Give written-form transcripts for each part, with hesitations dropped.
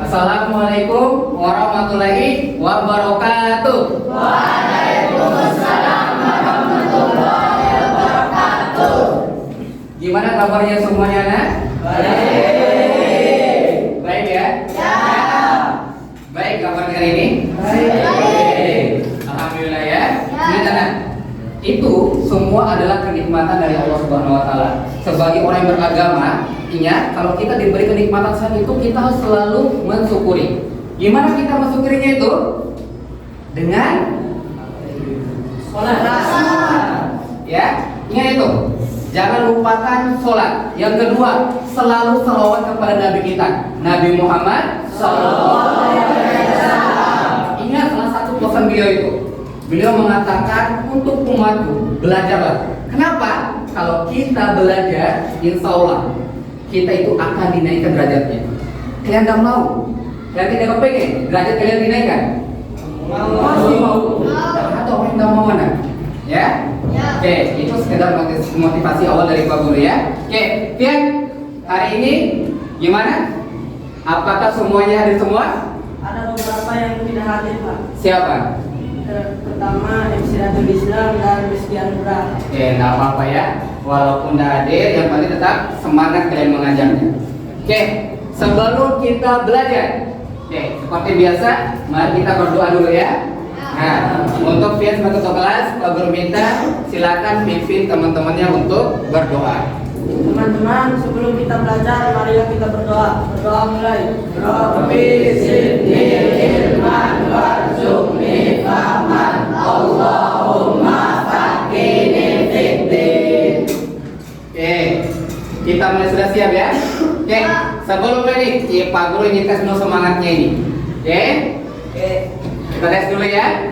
Assalamualaikum warahmatullahi wabarakatuh. Waalaikumsalam warahmatullahi wabarakatuh. Gimana kabarnya semuanya, Nak? Baik. Baik ya? Ya. Baik kabar hari ini? Baik. Alhamdulillah ya. Ya. Ini Nak, itu semua adalah kenikmatan dari Allah Subhanahu wa taala. Sebagai orang yang beragama, ingat kalau kita diberi kenikmatan saat itu kita harus selalu mensyukuri. Gimana kita mensyukurinya itu? Dengan sholat. Ya, ingat itu. Jangan lupakan sholat. Yang kedua, selalu salawat kepada Nabi kita, Nabi Muhammad SAW. Ingat salah satu pesan beliau itu. Beliau mengatakan untuk umatku belajarlah. Kenapa? Kalau kita belajar, insya Allah kita itu akan dinaikkan derajatnya. Kalian tidak mau? Kalian tidak kepengen derajat kalian dinaikkan? Masih mau? Atau orang tidak mau mana? Ya? Oke, itu sekedar motivasi awal dari Pak Guru ya. Oke, Pian, hari ini gimana? Apakah semuanya hadir semua? Ada beberapa yang tidak hadir, Pak. Siapa? Pertama, MC Ratul Islam dan Rizky Anura. Oke, nggak apa-apa ya. Walaupun tidak hadir, yang penting tetap semangat kalian mengajarnya. Oke, sebelum kita belajar, oke, seperti biasa, mari kita berdoa dulu ya. Nah, untuk Pian sebagai ketua kelas, Pak Guru minta silakan pimpin teman-temannya untuk berdoa. Teman-teman, sebelum kita belajar, marilah kita berdoa. Berdoa mulai. Rabbi zidni ilman warzuqni fahman Allahumma faqihni fiddin. Oke, kita mulai sudah siap ya. Oke, sebelum ini, Pak Guru ingin tes dulu semangatnya ini. Oke, kita tes dulu ya.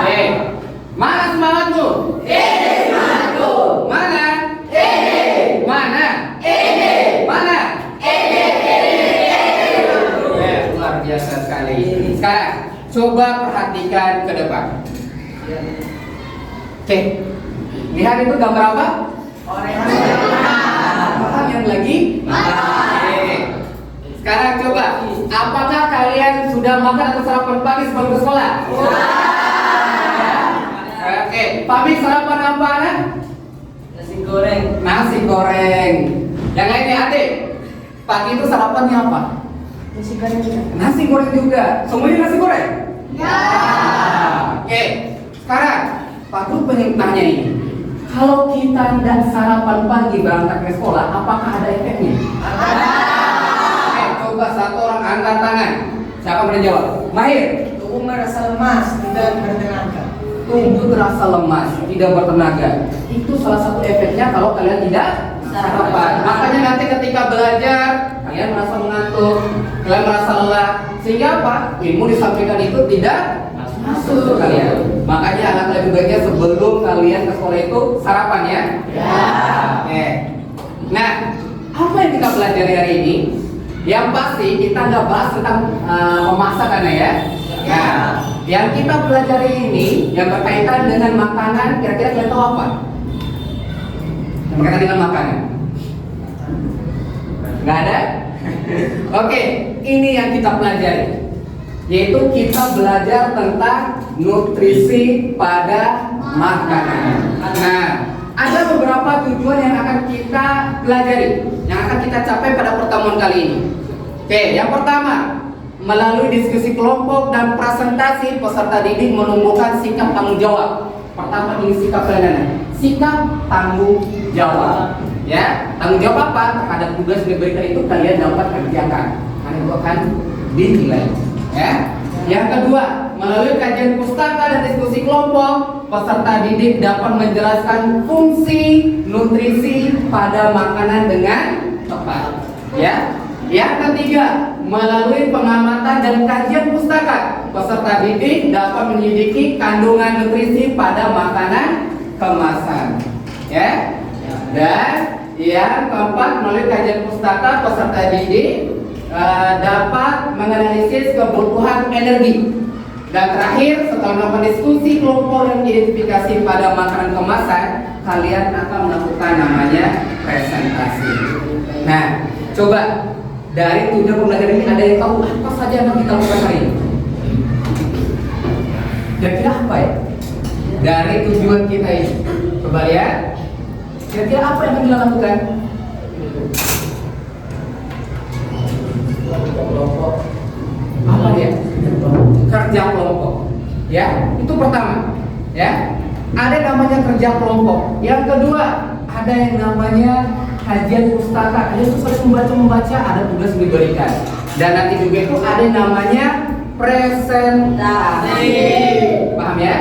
Oke, mana semangatmu? Ini semangatku. Mana? Ini. Mana? Ini. Mana? Ini. Luar biasa sekali. Sekarang coba perhatikan ke depan. Oke, lihat itu gambar apa? Orang yang lagi makan. Oke. Sekarang coba, apakah kalian sudah makan atau sarapan pagi sebelum ke sekolah? Oke, pagi sarapan apa anak? Nasi goreng. Nasi goreng. Yang lainnya adik, pagi itu sarapannya apa? Nasi goreng juga. Nasi goreng juga. Semuanya nasi goreng? Ya. Oke, sekarang Pak Guru pengen tanya ini. Kalau kita tidak sarapan pagi berangkat ke sekolah, apakah ada efeknya? Oke, coba satu orang angkat tangan. Siapa yang menjawab? Mahir. Tubuh merasa lemas, tidak bertenaga. Tubuh terasa lemas, tidak bertenaga. Itu salah satu efeknya kalau kalian tidak sarapan. Makanya nanti ketika belajar, kalian merasa mengantuk, kalian merasa lelah, sehingga apa? Ilmu disampaikan itu tidak masuk ke kalian. Makanya anak lebih baiknya sebelum kalian ke sekolah itu sarapan ya. Oke. Nah, apa yang kita pelajari hari ini? Yang pasti kita nggak bahas tentang memasak kan ya. Nah, yang kita pelajari ini yang berkaitan dengan makanan, kira-kira kalian tahu apa? Yang berkaitan dengan makanan? Nggak ada? Oke, ini yang kita pelajari, yaitu kita belajar tentang nutrisi pada makanan. Nah, ada beberapa tujuan yang akan kita pelajari, yang akan kita capai pada pertemuan kali ini. Oke, yang pertama, melalui diskusi kelompok dan presentasi, peserta didik menumbuhkan sikap tanggung jawab. Pertama ini sikap pelayanan, sikap tanggung jawab. Ya, tanggung jawab apa terhadap tugas yang diberikan itu kalian dapat kerjakan, karena itu akan dinilai. Ya. Yang kedua, melalui kajian pustaka dan diskusi kelompok, peserta didik dapat menjelaskan fungsi nutrisi pada makanan dengan tepat. Ya. Yang ketiga, melalui pengamatan dan kajian pustaka, peserta didik dapat menyelidiki kandungan nutrisi pada makanan kemasan. Ya. Dan yang keempat, melalui kajian pustaka, peserta didik dapat menganalisis kebutuhan energi. Dan terakhir, setelah melakukan diskusi kelompok dan identifikasi pada makanan kemasan, kalian akan melakukan namanya presentasi. Nah, coba Dari tujuan pembelajaran ini ada yang tahu apa saja yang kita lakukan hari ini? Kira-kira apa ya? Dari tujuan kita ini, coba lihat. Kira-kira apa yang akan kita lakukan? Apa ya? Kerja kelompok. Ya, itu pertama. Ya, ada yang namanya kerja kelompok. Yang kedua, ada yang namanya kajian pustaka. Kalian itu sering membaca, ada tugas yang diberikan. Dan nanti juga itu ada yang namanya presentasi. Paham ya?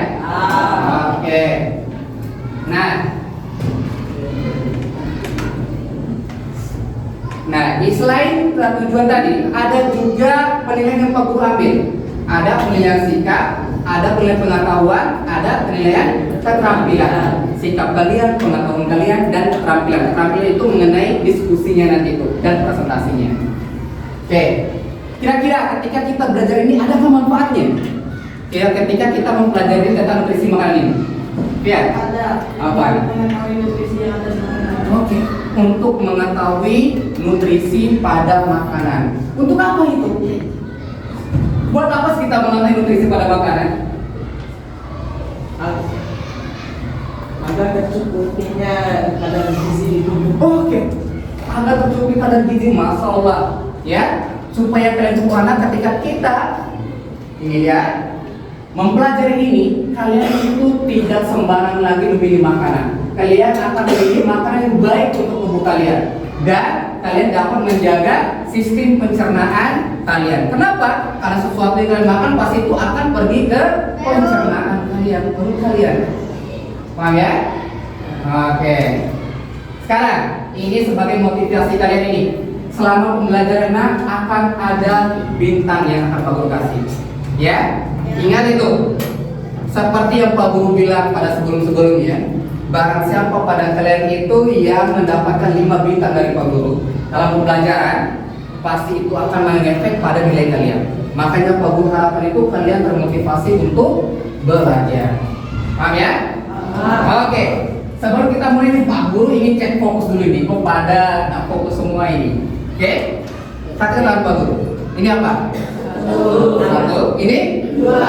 Oke. Nah, di selain tujuan tadi, ada juga penilaian yang Pak Guru ambil. Ada penilaian sikap, ada penilaian pengetahuan, ada penilaian keterampilan. Sikap kalian, pengetahuan kalian, dan keterampilan. Keterampilan itu mengenai diskusinya nanti itu dan presentasinya. Oke. Kira-kira ketika kita belajar ini ada apa manfaatnya? Ketika kita mempelajari tentang nutrisi makanan ini. Ya. Ada. Apa? Mengetahui nutrisi yang ada di makanan. Oke. Untuk mengetahui nutrisi pada makanan. Untuk apa itu? Buat apa sih kita mengetahui nutrisi pada makanan? Agar tercukupnya kadar gizi di tubuh. Oke. Agar tercukupi kadar gizi, masya Allah. Ya. Supaya kalian semua anak ketika kita ini ya mempelajari ini, kalian itu tidak sembarang lagi memilih makanan. Kalian akan memilih makanan yang baik untuk tubuh kalian, dan kalian dapat menjaga sistem pencernaan kalian. Kenapa? Karena sesuatu yang kalian makan pasti itu akan pergi ke pencernaan kalian, perut kalian. Paham ya? Oke. Sekarang ini sebagai motivasi kalian ini. Selama pembelajaran akan ada bintang yang akan Pak Guru kasih. Ya, ingat itu. Seperti yang Pak Guru bilang pada sebelum-sebelumnya, barang siapa pada kalian itu yang mendapatkan 5 bintang dari Pak Guru dalam pembelajaran, pasti itu akan mengefek pada nilai kalian. Makanya Pak Guru harapkan itu kalian termotivasi untuk belajar. Paham ya? Oke. Sebelum kita mulai nih, Pak Guru ingin cek fokus dulu nih kepada fokus semua ini. Oke, katakan tangan Pak Guru. Ini apa? Satu. Ini? Dua.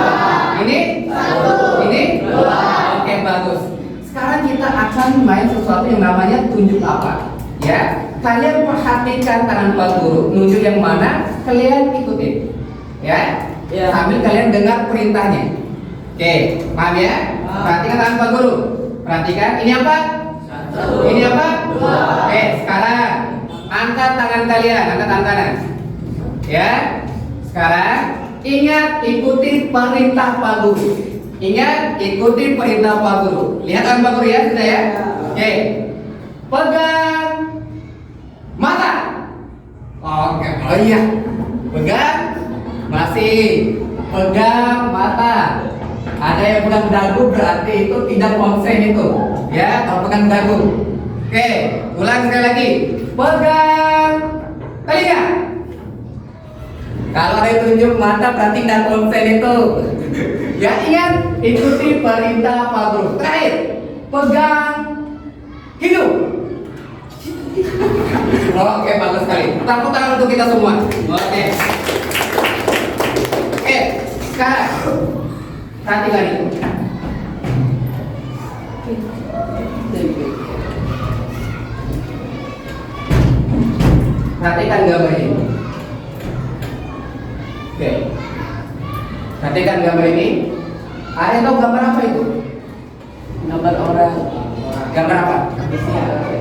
Ini? Satu. Ini? Dua. Oke, bagus. Sekarang kita akan main sesuatu yang namanya tunjuk apa. Ya, kalian perhatikan tangan Pak Guru. Nunjuk yang mana? Kalian ikutin. Ya. Sambil kalian dengar perintahnya. Oke, paham ya? Perhatikan tangan Pak Guru. Perhatikan. Ini apa? Satu. Ini apa? Dua. Oke, sekarang angkat tangan kalian, angkat tangan kanan. Ya. Sekarang ingat ikuti perintah Pak Guru. Ingat ikuti perintah Pak Guru. Lihat tangan Pak Guru ya, sudah ya. Oke. Pegang mata. Oke. Oh iya. Pegang. Masih. Pegang mata. Ada yang pegang dagu berarti itu tidak konsen itu. Ya, kalau pegang dagu. Oke, ulang sekali lagi. Pegang telinga. Kalau ada yang tunjuk mata berarti tidak konsen itu. Ya, ingat ikuti perintah Pak Guru. Terakhir, pegang hidung. Oke, bagus sekali. Tepuk tangan untuk kita semua. Oke. Oke, sekarang perhatikan itu. Perhatikan gambar ini. Oke. Perhatikan gambar ini. Ada yang tahu gambar apa itu? Gambar orang. Gambar apa?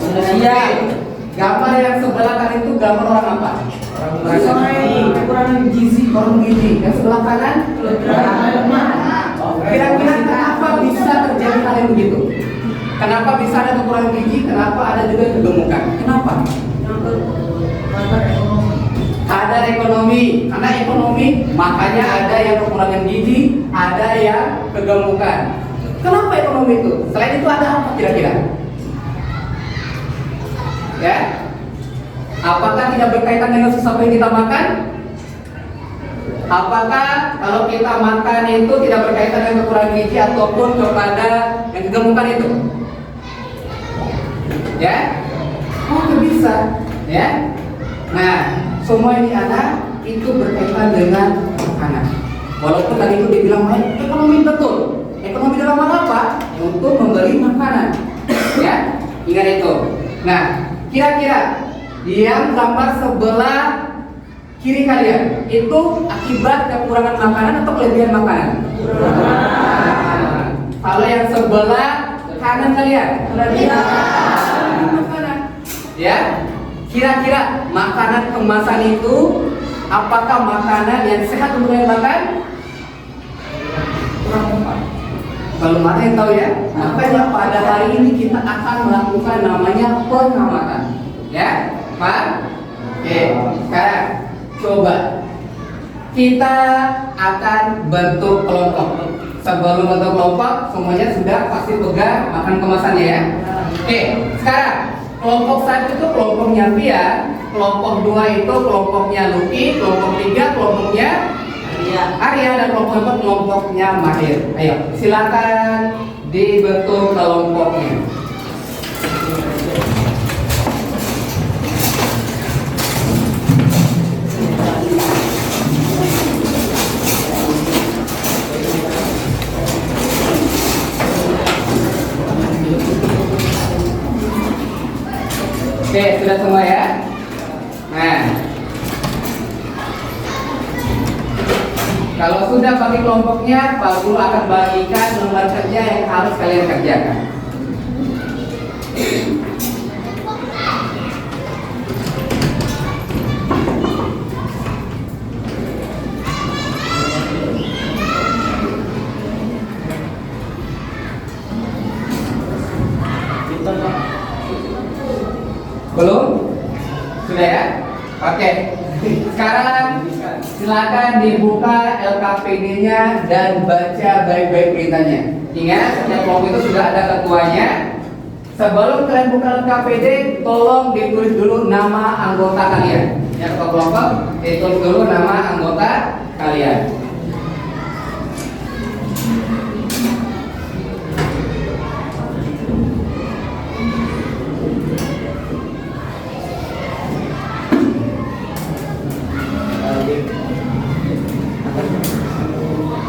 Manusia. Gambar yang sebelah kanan itu gambar orang apa? Orang kekurangan gizi. Orang gizi. Yang sebelah kanan? Kira-kira kenapa bisa terjadi hal yang begitu? Kenapa bisa ada kekurangan gizi? Kenapa ada juga kegemukan? Kenapa? Ada ekonomi, karena ekonomi makanya ada yang kekurangan gizi, ada yang kegemukan. Kenapa ekonomi itu? Selain itu ada apa kira-kira? Ya, apakah tidak berkaitan dengan sesuatu yang kita makan? Apakah kalau kita makan itu tidak berkaitan dengan kekurangan gizi ataupun kepada yang kegemukan itu? Ya, oh bisa, ya. Nah, semua ini ada itu berkaitan dengan makanan. Walaupun tadi itu dibilang ekonomi, betul. Ekonomi dalam hal apa? Untuk membeli makanan. Ya, ingat itu. Nah, kira-kira yang gambar sebelah kiri kalian itu akibat kekurangan makanan atau kelebihan makanan? Kalau yang sebelah kanan kalian, kelebihan makanan. Ya, kira-kira makanan kemasan itu apakah makanan yang sehat untuk yang makan? Kurang tepat. Kalau mana yang tahu ya? Makanya pada hari ini kita akan melakukan namanya pengamatan. Ya, Pak? Oke, sekarang coba kita akan bentuk kelompok. Sebelum bentuk kelompok, semuanya sudah pasti pegang makan kemasannya ya. Oke, sekarang kelompok 1 itu kelompoknya Pia, kelompok 2 itu kelompoknya Luki, kelompok 3 kelompoknya Arya, dan kelompok 4 kelompoknya Mahir. Ayo, silakan dibentuk kelompoknya. Oke, sudah semua ya? Nah, kalau sudah bagi kelompoknya, Pak Guru akan bagikan lembar kerja yang harus kalian kerjakan. Belum? Sudah ya? Oke. Sekarang silakan dibuka LKPD-nya dan baca baik-baik perintahnya. Ingat, setiap kelompok itu sudah ada ketuanya. Sebelum kalian buka LKPD, tolong ditulis dulu nama anggota kalian. Yang ketua kelompok, ditulis dulu nama anggota kalian.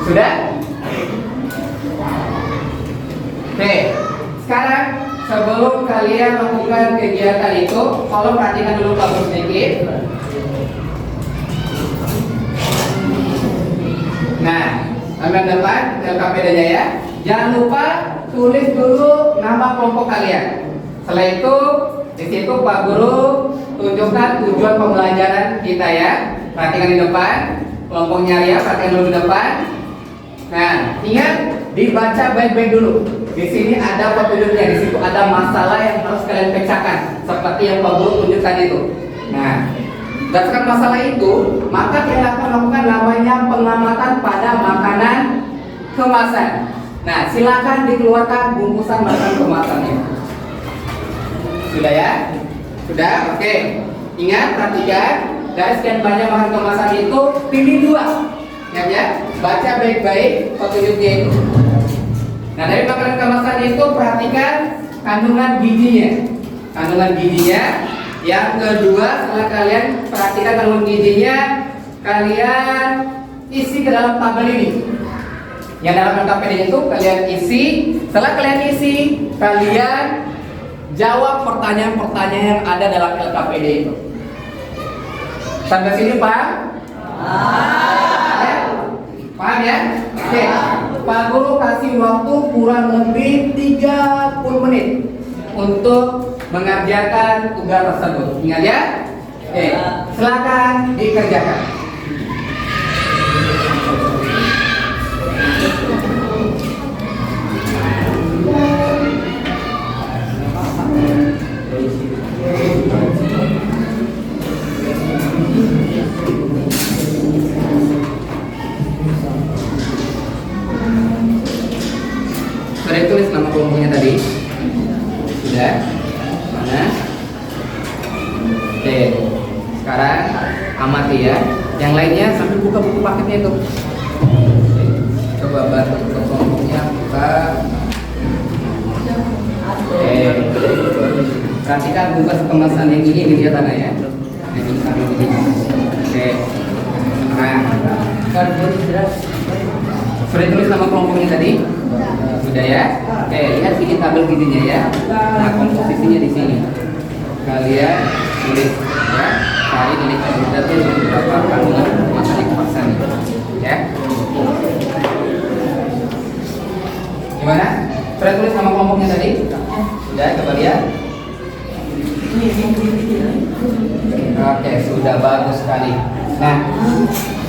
Sudah? Oke, sekarang sebelum kalian melakukan kegiatan itu, tolong perhatikan dulu Pak Bos sedikit. Nah, ambil depan LKPD-nya ya. Jangan lupa tulis dulu nama kelompok kalian. Setelah itu, di situ Pak Guru tunjukkan tujuan pembelajaran kita ya. Perhatikan di depan, kelompoknya Ria, perhatikan dulu di depan. Nah, ingat dibaca baik-baik dulu. Di sini ada petunjuknya, di situ ada masalah yang harus kalian pecahkan, seperti yang Pak Guru tunjukkan itu. Nah, berdasarkan masalah itu, maka kita akan melakukan namanya pengamatan pada makanan kemasan. Nah, silakan dikeluarkan bungkusan makanan kemasannya. Sudah ya? Sudah? Oke. Ingat, perhatikan dari sekian banyak makanan kemasan itu pilih 2. Ya, baca baik-baik petunjuknya itu. Nah, dari makanan kemasan itu perhatikan kandungan gizinya. Kandungan gizinya. Yang kedua, setelah kalian perhatikan kandungan gizinya, kalian isi ke dalam tabel ini. Yang dalam LKPD itu kalian isi. Setelah kalian isi, kalian jawab pertanyaan-pertanyaan yang ada dalam LKPD itu. Sampai sini, Pak? Paham ya? Oke. Pak Guru kasih waktu kurang lebih 30 menit untuk mengerjakan tugas tersebut. Ingat ya? Oke. Silakan dikerjakan. Sudah tulis nama kelompoknya tadi? Sudah? Mana? Oke. Sekarang amati ya. Yang lainnya sambil buka buku paketnya itu. Coba bantu kelompoknya buka. Oke. Perhatikan bungkus kemasan yang ini di tanah ya. Ini sambil begini. Oke. Nah, kan sudah tulis nama kelompoknya tadi? Sudah ya? Oke, lihat ini tabel giginya ya. Nah, komposisinya di sini. Kalian tulis ya. Cari ini kita tuh berapa kandungan matematik persen ya. Gimana? Sudah tulis nama kelompoknya tadi? Sudah, coba lihat. Oke, sudah bagus sekali. Nah,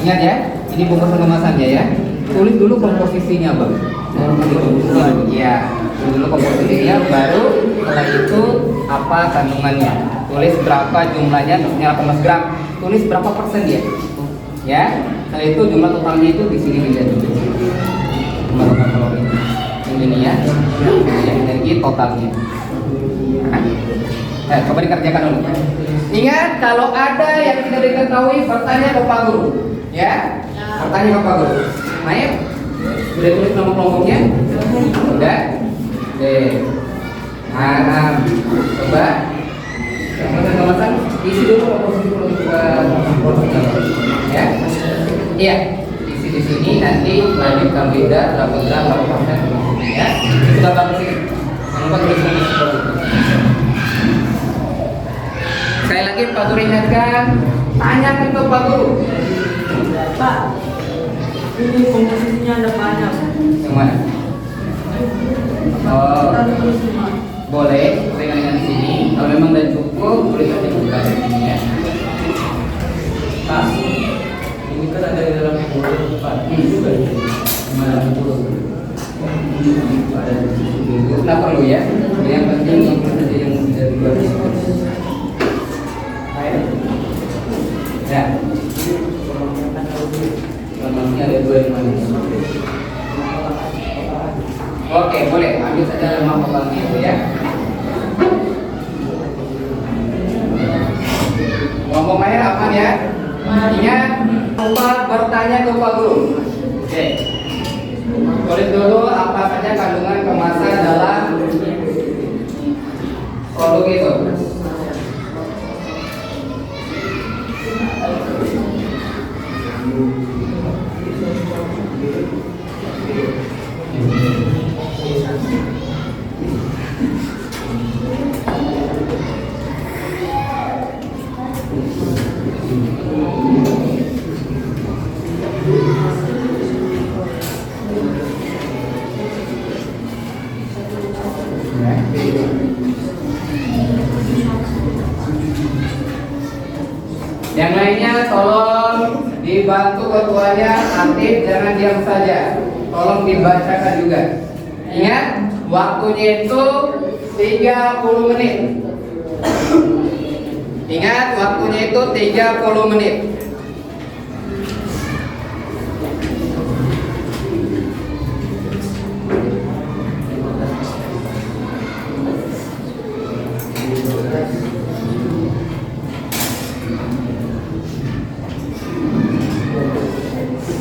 ingat ya, ini bungkusan kemasannya ya. Tulis dulu komposisinya, Bang. Ya, tulis dulu komposisinya, baru setelah itu apa kandungannya. Tulis berapa jumlahnya, misalnya 18 gram. Tulis berapa persen dia. Ya, setelah itu jumlah totalnya itu di sini dilihat dulu. Jumlah total ini ya, energi totalnya. Nah, coba dikerjakan dulu. Ingat, kalau ada yang tidak diketahui, bertanya ke Pak Guru. Ya, bertanya ke Pak Guru. Naik, sudah tulis nama kelompoknya? Sudah. Nah, coba. Kemasan, isi dulu komposisi ya. Iya, isi di sini nanti lanjut karbohidrat berapa gram, berapa persen ya. Sudah bagus ini. Jangan lupa tulis seperti itu. Sekali lagi Pak Guru ingatkan, tanyakan ke Pak Guru. Pak, ini komposisinya ada banyak. Yang mana? Oh, boleh, dengan di sini. Kalau memang udah cukup, boleh saja buka di sini ya. Pak, ini kan ada di dalam buku Pak. Ini juga di dalam buku. Nggak perlu ya. Yang penting itu saja yang tidak dibuat. Ya. Ini ada dua yang mana? Oke, boleh. Ambil saja nama totalnya itu ya. Ngomong air aman ya. Ingat, lupa bertanya ke Pak Guru. Oke. Tulis dulu apa saja kandungan kemasan dalam produk itu. Yang lainnya tolong dibantu ketuanya aktif, jangan diam saja. Tolong dibacakan juga. Ingat, waktunya itu 30 menit. Ingat, waktunya itu 30 menit.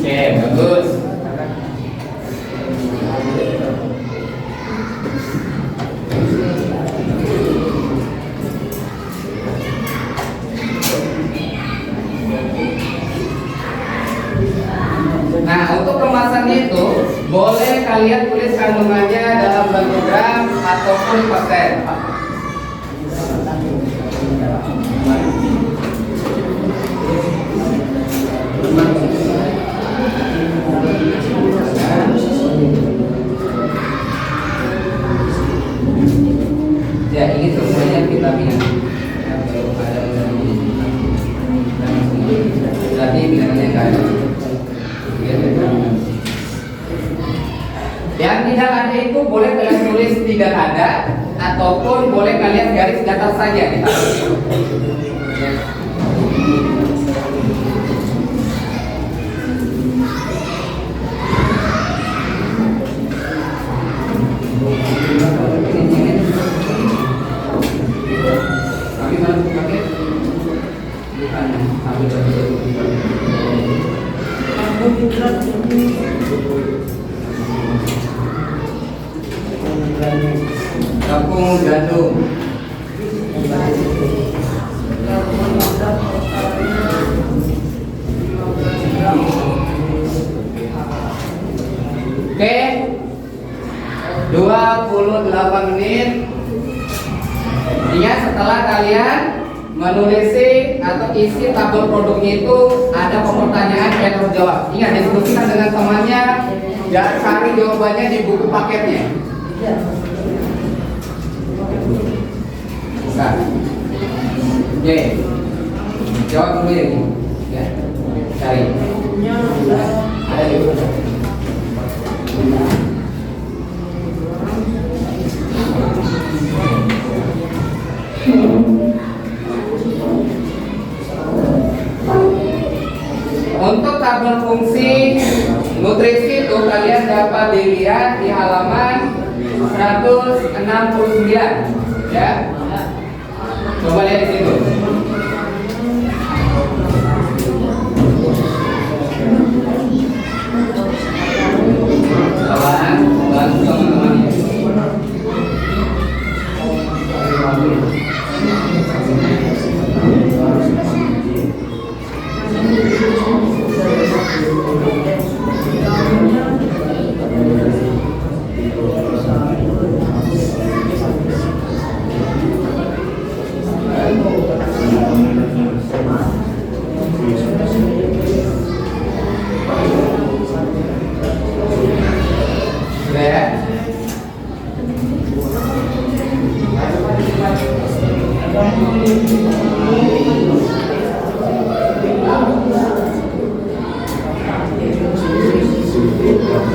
Oke, bagus. Nah, untuk kemasannya itu boleh kalian tulis kandungannya dalam bentuk gram ataupun persen. Ya, ini semuanya vitamin. Berarti vitaminnya enggak ada. Yang tidak ada itu boleh kalian tulis tidak ada, ataupun boleh kalian garis datar saja di tabel. Tapi mana pakai? Bukan, ambil tepung gandum. 28 menit. Ingat, setelah kalian menulis atau isi tabel produknya itu ada pertanyaan yang harus jawab. Ingat, diskusikan dengan temannya dan cari jawabannya di buku paketnya. Bukan. Oke, jawab dulu ya, Bu. Ya, cari. Ada di buku. Untuk tabel fungsi nutrisi itu kalian dapat dilihat di halaman 169 ya. Coba lihat di situ. Kawan, bantu teman-temannya.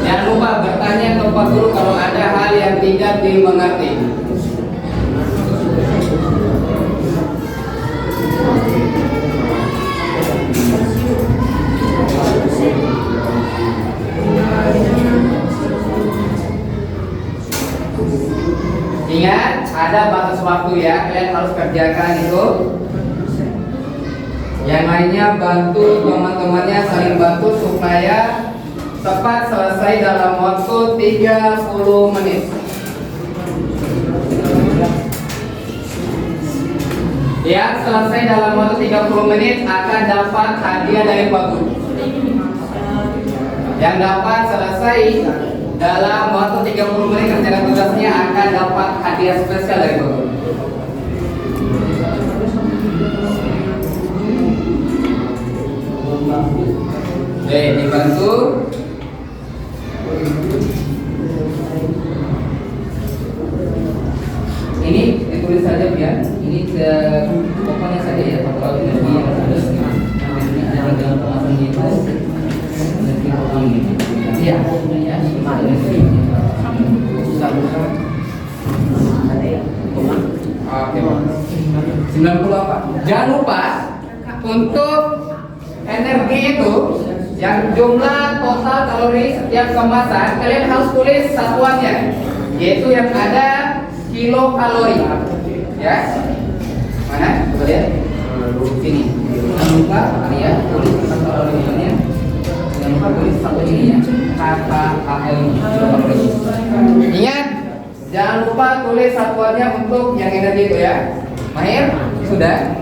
Jangan lupa bertanya ke Pak Guru kalau ada hal yang tidak dimengerti. Ingat, ada batas waktu ya, kalian harus kerjakan itu. Yang lainnya bantu teman-temannya, saling bantu supaya tepat selesai dalam waktu 30 menit. Yang selesai dalam waktu 30 menit akan dapat hadiah dari Pak Guru. Yang dapat selesai dalam waktu 30 menit kerjakan tugasnya akan dapat hadiah spesial dari Pak Guru. Oke, dibantu. Ini ditulis saja biar ini ke pokoknya saja ya, kalau energi yang ada dalam pemasangan itu energi program ini. Iya, ya, oke, 98. Jangan lupa untuk energi itu yang jumlah total kalori setiap kemasan kalian harus tulis satuannya, yaitu yang ada kilokalori ya. Mana? Coba lihat sini. Jangan lupa ya, tulis kalorinya. Jangan lupa tulis satu ini ya, KKAL kilokalori. Ingat, jangan lupa tulis satuannya untuk yang energi itu ya. Mahir? Sudah?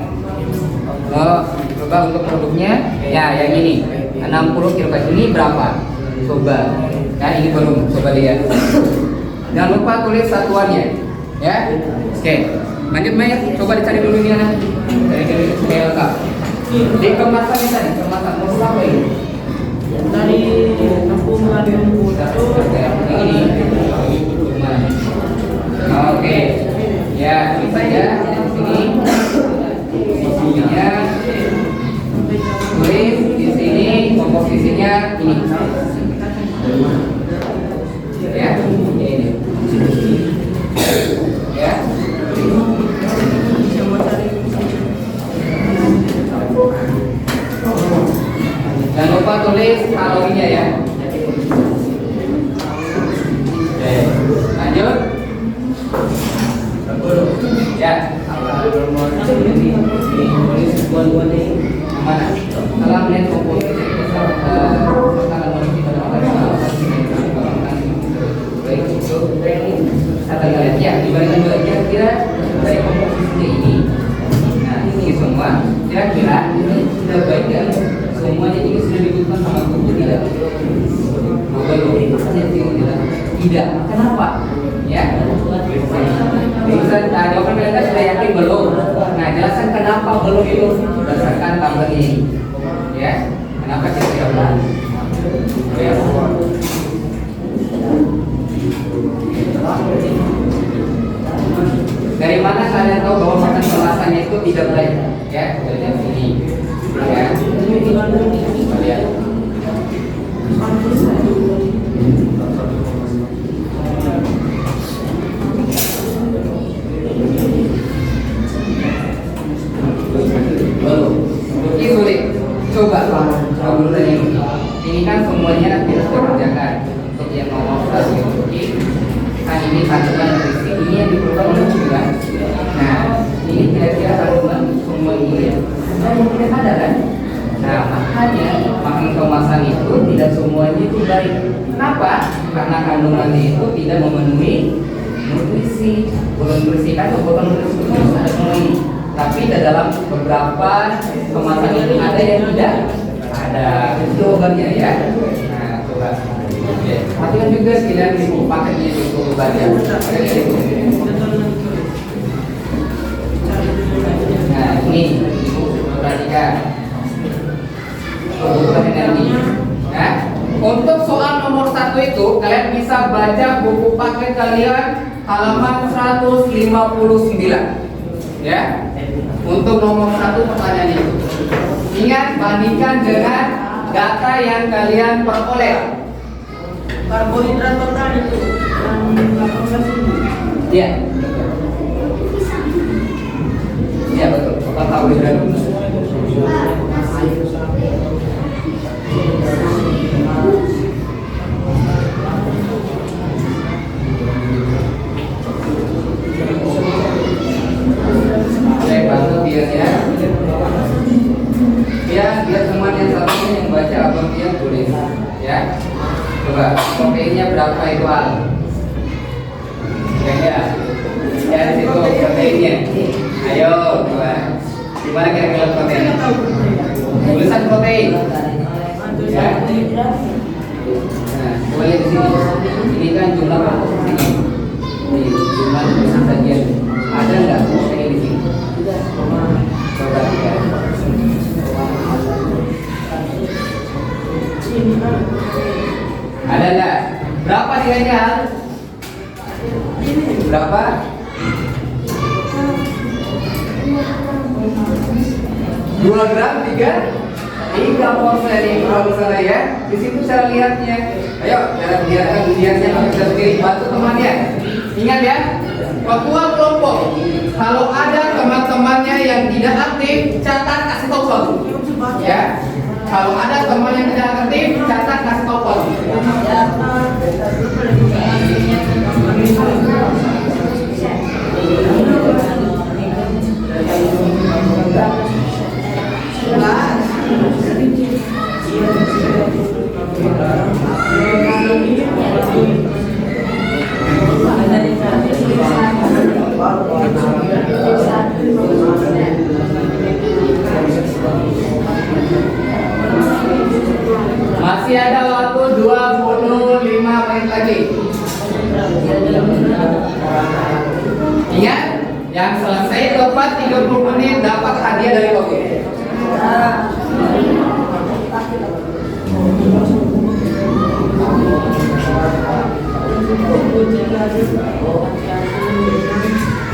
Oh, coba untuk produknya ya yang ini 60 kg ini berapa? Coba. Nah ini belum, coba lihat. Jangan lupa tulis satuannya ya. Oke, lanjut Maya, coba dicari dulu ini anak. Cari dulu supaya lengkap. Di kemasan ini tadi, kemasan mau apa ini? Dari kampung Radium yang ini. Oke. Ya, tulis saja di sini. Isinya tulis di sini, komposisinya ini ya, ini ya. Jangan lupa tulis kalorinya ya. Oke, lanjut ya. Mana? Setelah melihat komposisi ya, dibandingkan dua kira-kira dari komposisinya ini. Nah ini semua kira-kira ini sudah baik dan semuanya ini sudah dibutuhkan sama tubuh tidak? Belum. Tidak. Kenapa? Kenapa kira-kira? Ya. Dari mana kalian tahu bahwa makan kemasannya itu tidak baik? Ya, dari sini. Ya. Lihat. Ini sulit. Coba kalau tanya ini kan semuanya kita sudah kerjakan. Untuk yang nomor satu kan ini kandungan nutrisi, ini yang diperlukan oleh bulan. Nah, ini kira-kira kandungan semua ini tidak ada kan? Nah, makanya makan kemasan itu tidak semuanya itu baik. Kenapa? Karena kandungannya itu tidak memenuhi nutrisi. Nutrisi kan kebutuhan nutrisi itu harus ada memenuhi. Tapi dalam beberapa kemasan itu ada yang tidak ada. Itu jawabannya ya. Nah, coba. Oke. Perhatikan juga sekalian di buku paketnya di buku baca. Nah, ini ibu perhatikan. Kebutuhan energi. Nah, untuk soal nomor 1 itu kalian bisa baca buku paket kalian halaman 159. Ya. Untuk nomor 1 pertanyaan itu. Ingat, bandingkan dengan data yang kalian peroleh. Karbohidrat total itu yang 18 ini. Iya. Iya betul. Total karbohidrat. Saya bantu dia ya. Biar teman yang satunya yang baca abang dia tulis ya. Coba proteinnya berapa itu Al? Ya, ya di situ proteinnya. Ayo coba. Gimana kira-kira protein? Tulisan protein. Ya. Nah, coba lihat di sini. Ini kan jumlah protein di sini. Ini jumlah tulisan sajian. Ada nggak protein di sini? Coba ya. Ada nggak? Berapa nilainya? Berapa? 2 gram 3 porsi ini kalau misalnya ya. Di situ cara lihatnya. Ayo, cara lihatnya kalau kita sendiri bantu temannya. Ingat ya, ketua kelompok. Kalau ada teman-temannya yang tidak aktif, catat kasih tahu suatu. Ya. Kalau ada teman yang tidak aktif, catat kasih tahu suatu. Masih ada waktu 25 menit lagi. Ingat, yang selesai tepat 30 menit dapat hadiah dari kopi.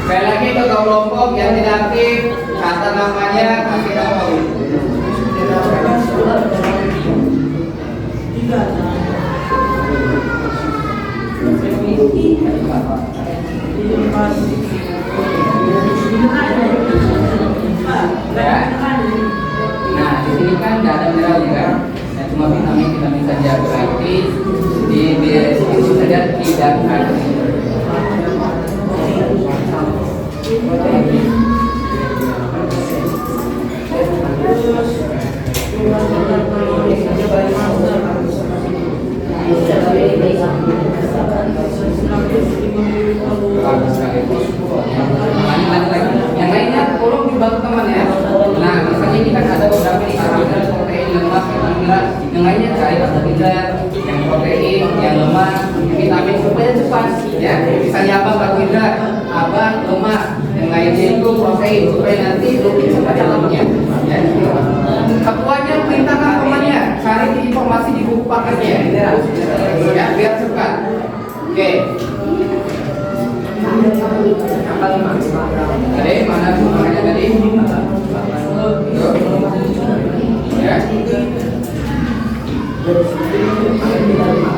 Sekali lagi ke kelompok yang tidak aktif, kata namanya kasih tahu. Ya. Nah, di sini kan nggak ada mineralnya kan? Nah, cuma vitamin saja, berarti di itu saja tidak ada. Bagus sekali. Yang lainnya tolong dibantu teman ya. Nah, misalnya ini kan ada beberapa nih karbohidrat, protein, lemak, karbohidrat. Yang lainnya cari karbohidrat, yang protein, yang lemak, vitamin supaya cepat ya. Misalnya apa karbohidrat, apa lemak, yang lainnya itu protein supaya nanti lebih cepat dalamnya. Ya. Ketuanya perintahkan temannya. Oke. Tadi mana sumbernya tadi? Tuh. Ya.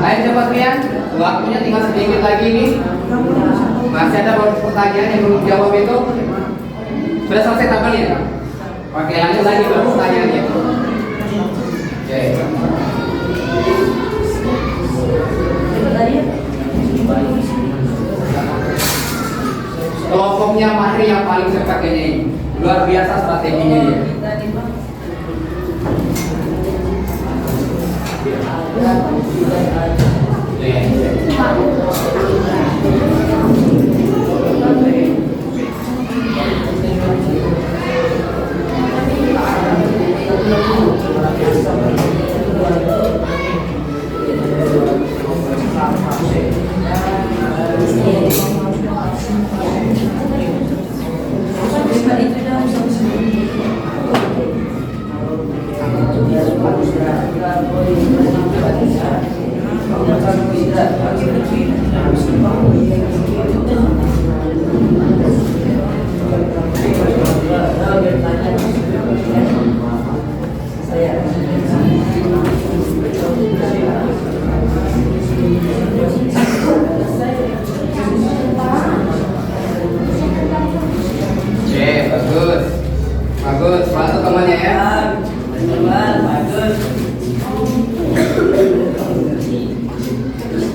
Ayo cepat ya. Waktunya tinggal sedikit lagi nih. Masih ada pertanyaan yang belum jawab itu? Sudah selesai tabelnya? Oke, lanjut lagi ke pertanyaannya. Oke. Kelompoknya Mahri yang paling cepat ini. Luar biasa strateginya dia. Oke, bagus. Bagus, bantu temannya ya. Bagus.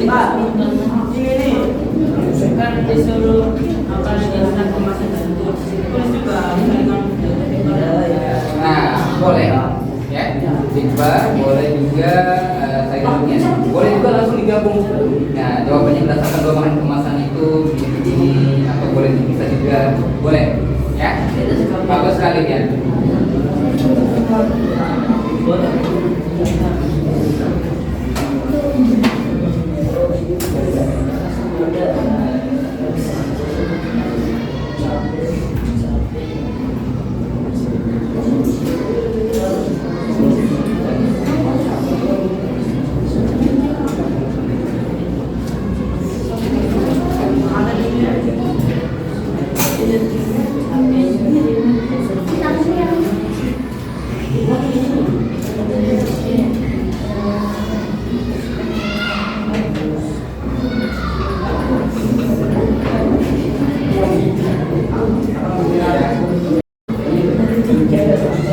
Pak, ini nih kan disuruh apa dengan kemasan dan tulis juga Nah, boleh ya. Tikbar, boleh juga sayurnya. Boleh juga langsung digabung. Nah, jawabannya berdasarkan dua bahan kemasan itu ini atau boleh dipisah juga. Boleh ya. Bagus sekali ya.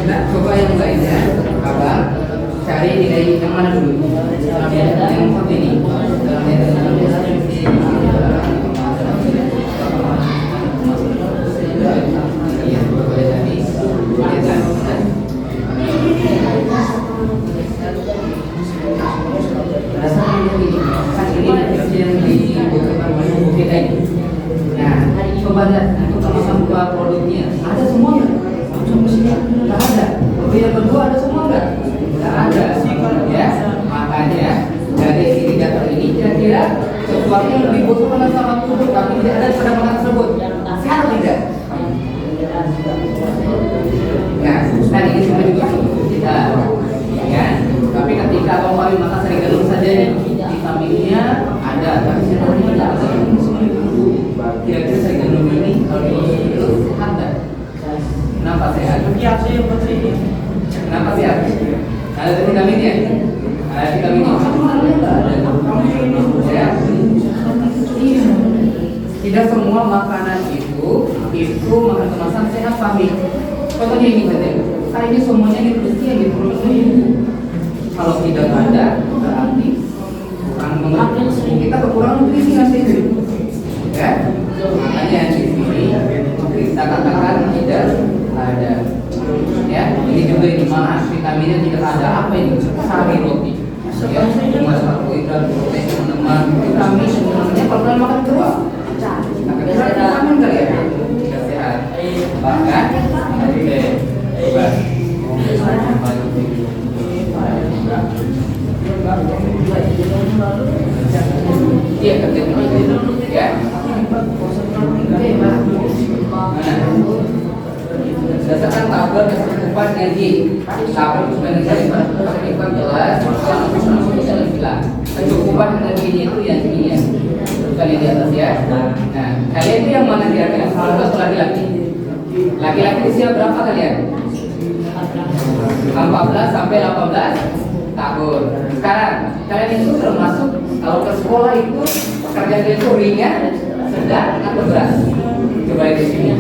Nah, coba yang lainnya, abang cari nilai yang mana dulu? Yang satu ini. Nah, coba lihat untuk sama-sama produknya ada semua nggak? Nggak ada. Yang kedua ada semua nggak? Nggak ada. Ya, makanya dari indikator ini kira-kira sesuatu yang dibutuhkan sama tubuh tapi tidak ada pada makanan tersebut. Sehat tidak? Nah, ini semua juga kita, ya. Tapi ketika kembali maka sering gandum saja nih. Vitaminnya ada, tapi sebenarnya tidak ada. Kira-kira sering gandum ini kalau itu sehat nggak? Kenapa sehat? Kenapa sehat? Ada vitaminnya? Ada vitaminnya? Ya. Tidak semua makanan itu makan kemasan sehat, Fahmi. Contohnya ini saja. Karena ini semuanya nutrisi yang diperlukan. Kalau tidak ada, berarti kurang kita kekurangan nutrisi nanti. Ya. Makanya di sini kita katakan tidak ada. Ya, ini juga ini malah vitaminnya tidak ada. Apa ini? Sari roti. Ya, cuma karbohidrat, protein, teman-teman, vitamin sebenarnya kalau kalian makan terus. Nah, kira vitamin kali ya? Tidak sehat. Bahkan, coba. Iya, kerja ya. Berdasarkan tabel kecukupan energi, tabel kecukupan jelas, kecukupan energinya itu yang ini ya. 14 laki-laki. Laki-laki usia berapa kalian? 14 sampai 18 tahun. Sekarang kalian itu termasuk kalau ke sekolah itu pekerjaan itu ringan, sedang atau berat? Coba lihat di sini.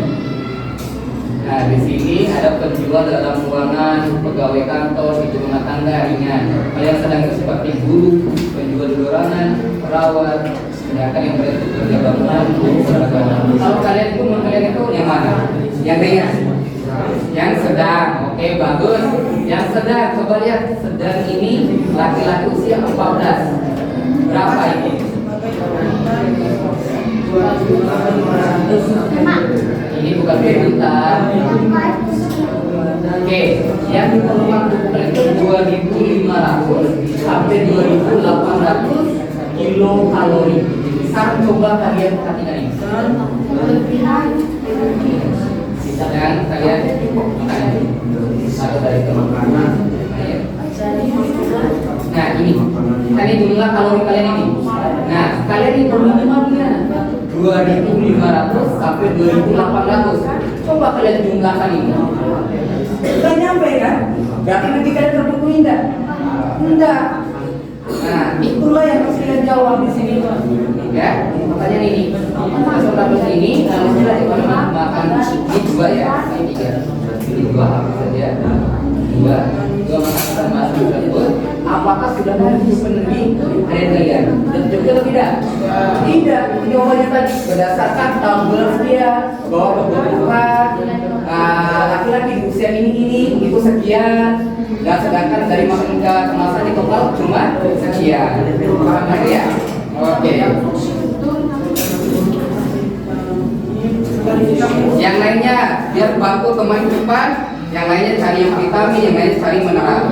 Nah, di sini ada penjual dalam ruangan, pegawai kantor, ibu rumah tangga ringan. Kalau yang sedang itu seperti guru, penjual di ruangan, perawat, sedangkan yang berat itu kerja bangunan, perawat. Kalau kalian itu yang mana? Yang ringan? Yang sedang. Oke, bagus. Yang sedang, coba lihat. Sedang ini laki-laki usia 14. Berapa ini? Ini bukan juta. Oke, yang diperlukan itu 2.500 sampai 2.800 kilokalori. Sekarang coba kalian perhatikan ini. Dan kalian makan atau dari teman kanan. Nah ini, tadi jumlah kalori kalian ini. Nah kalian ini minimalnya 2.500 sampai 2.800. Coba kalian jumlahkan ini. Tidak nyampe kan? Berarti nanti kalian terpenuhi enggak? Enggak. Nah itulah yang harus kalian jawab di sini. Ya, pertanyaan ini. Peserta ini kalau sudah makan ini 2 ya, ini 3. Ini 2 apa saja? 2 makanan masuk tersebut. Apakah sudah memenuhi kriteria? Dan juga atau tidak? Tidak. Jawabannya tadi berdasarkan tabel dia bahwa kebutuhan laki-laki di usia ini itu sekian. Dan sedangkan dari makan ke kemasan di total cuma sekian. Paham lagi ya? Oke. Yang lainnya biar bantu teman cepat. Yang lainnya cari yang vitamin, yang lainnya cari mineral.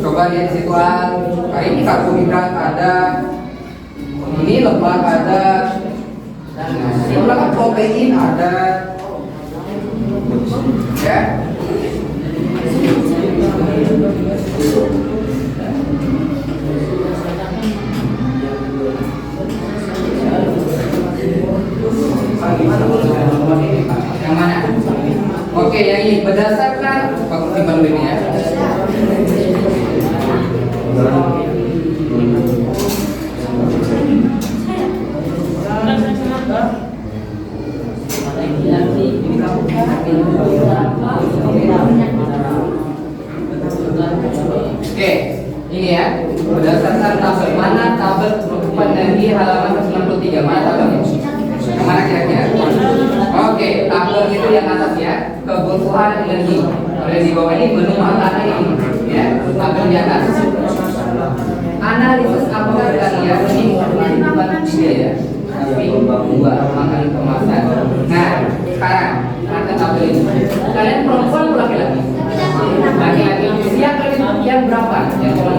Coba lihat situan. Hari ini karbohidrat ada, ini lemak ada, ini lemak protein ada, ya. Yang mana? Oke, yang ini berdasarkan Pak Timbang ini ya. Oke, ini ya. Berdasarkan tabel mana tabel penutupan dari halaman 93 mana tabelnya? Yang mana kira-kira? Oke, tabel itu yang atas ya, kebutuhan energi. Kalau di bawah ini menu makanan ini, ya, tabel di atas. Analisis apakah kalian ini bukan dia ya, tapi buat makanan kemasan. Nah, sekarang ada tabel ini. Kalian perempuan atau laki-laki? Laki-laki. Usia kalian yang berapa? Yang kolom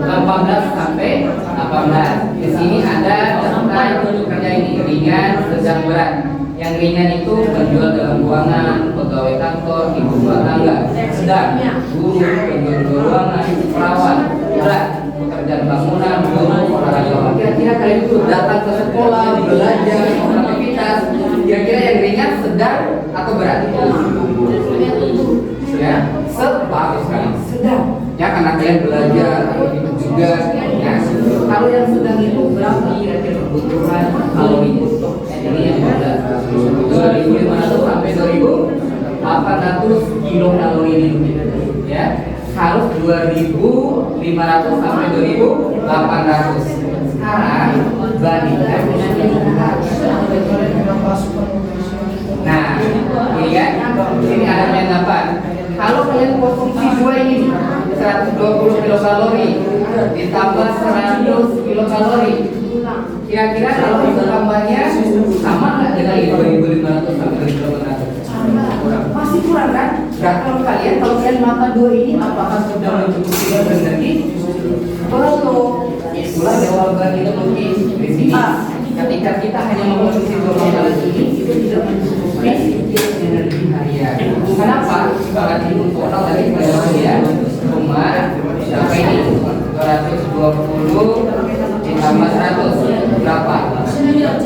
18 sampai 18. Di sini ada daftar kerja ini ringan, sedang, berat. Yang ringan itu penjual dalam ruangan, pegawai kantor, ibu rumah tangga. Sedang, guru, penjual di ruangan, perawat. Berat, pekerjaan bangunan, guru, olahraga. Kira-kira kalian itu datang ke sekolah, belajar, aktivitas. Kira-kira yang ringan, sedang, atau berat? Ya, bagus sekali. Sedang. Ya karena kalian belajar itu juga. Ya, kalau yang sedang itu berapa kira-kira kebutuhan kalori? Ini yang 2.500 sampai 2.800 kilokalori ini. Ya, harus 2.500 sampai 2.800. Sekarang bandingkan dengan yang nah, ini kan, ini ada penyatapan. Kalau kalian konsumsi 2 ini 120 kilokalori ditambah 100 kilokalori, kira-kira kalau itu tambahnya sama nggak dengan 2.500 sampai 2.800? Masih kurang kan? Berarti kalau kalian makan 2 ini apakah sudah mencukupi energi? Belum. Itulah jawaban kita mungkin di sini. Ketika kita hanya mengkonsumsi 2 makanan ini, itu tidak mencukupi energi harian. Kenapa? Karena ini total tadi ya cuma berapa ini? 220 ditambah 100 berapa? 100.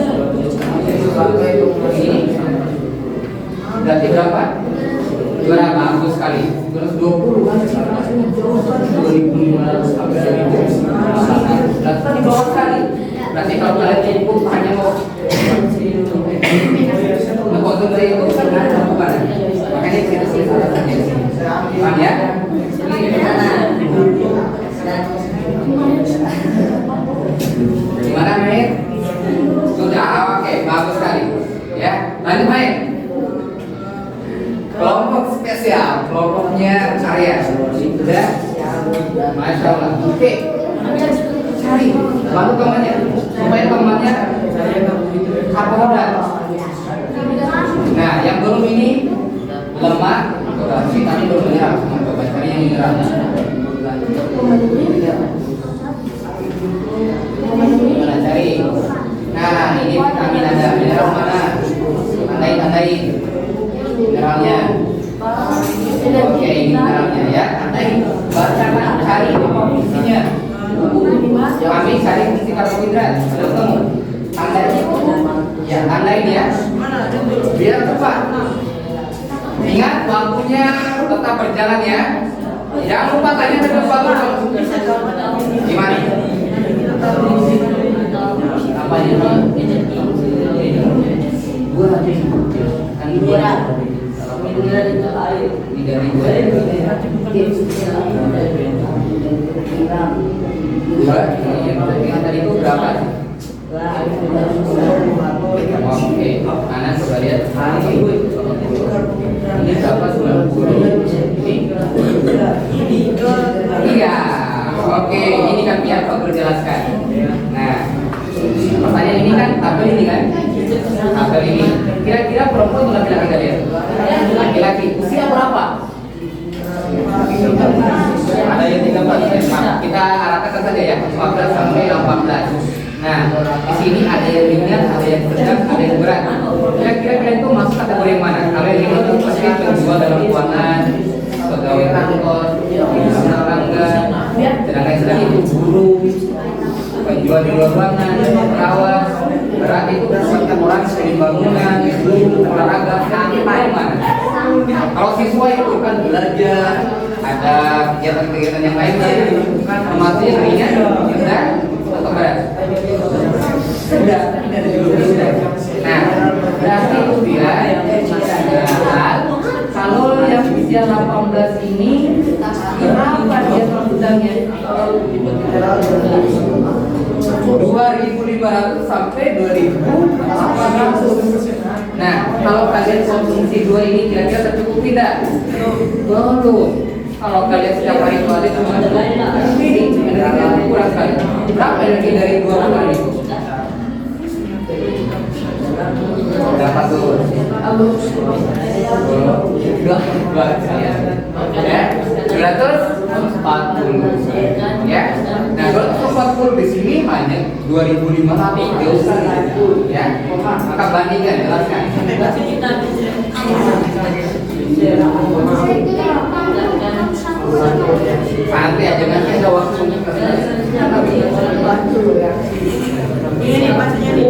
di bawah sekali. Berarti kalau kalian cukup hanya mau mengkonsumsi itu bukan. Makanya kita sih alasannya. Paham ya? Gimana, Main? Sudah, oke, bagus sekali. Ya, lanjut, Main. Kelompok spesial, kelompoknya karya. Sudah? Masya Allah. Oke, cari baru temannya supaya temannya karbohidrat. Nah, yang belum ini lemak, vitamin belum mineral. Coba cari yang mineral. Mana cari? Nah, ini vitamin ada, mineral mana? Tandai mineralnya. Oke, ini mineralnya ya. Tandai. Bacakan, cari apa fungsinya. Kami cari fungsi karbohidrat. Sudah ketemu? Tandai. Ya, tandai ya. Biar cepat. Ingat waktunya tetap berjalan ya. Jangan lupa tanya ke depan. Gimana? Apanya? Dua lagi. Kan dua. Dua. Yang tadi itu berapa? Oke, kanan coba lihat. Ini berapa? 90. Iya. Oke, ini kan biar Pak Guru jelaskan. Nah, pertanyaan ini kan tabel ini kan? Tabel ini. Kira-kira perempuan atau laki-laki kalian? Laki-laki. Usia berapa? Ada yang 13. Kita arahkan saja ya, 14 sampai 18. Nah, di sini ada yang ringan, ada yang sedang, ada yang berat. Kira-kira kalian itu masuk kategori yang mana? Kalau yang ringan itu pasti penjual dalam keuangan, pegawai kantor, rumah tangga. Sedangkan yang sedang itu guru, penjual di luar ruangan, perawat. Berat itu pekerjaan orang di bangunan, olahraga, sampai mana? Kalau siswa itu kan belajar, ada kegiatan-kegiatan yang lainnya, termasuk yang ringan, sedang, atau berat. Sudah. Nah, berarti itu dia. Kalau yang usia 18 ini berapa dia sedangnya? 2.500 sampai 2.800. Nah, kalau kalian konsumsi dua ini kira-kira tercukup tidak? Belum. Kalau kalian setiap hari toilet cuma ini energi kurang sekali. Berapa energi dari dua bulan itu? Berapa tuh? Ya, 240. Ya. Nah, 240 di sini hanya 2.500 jauh sekali. Ya. Maka bandingkan, jelaskan. Santai aja, nanti ada waktunya. Ini bacanya nih.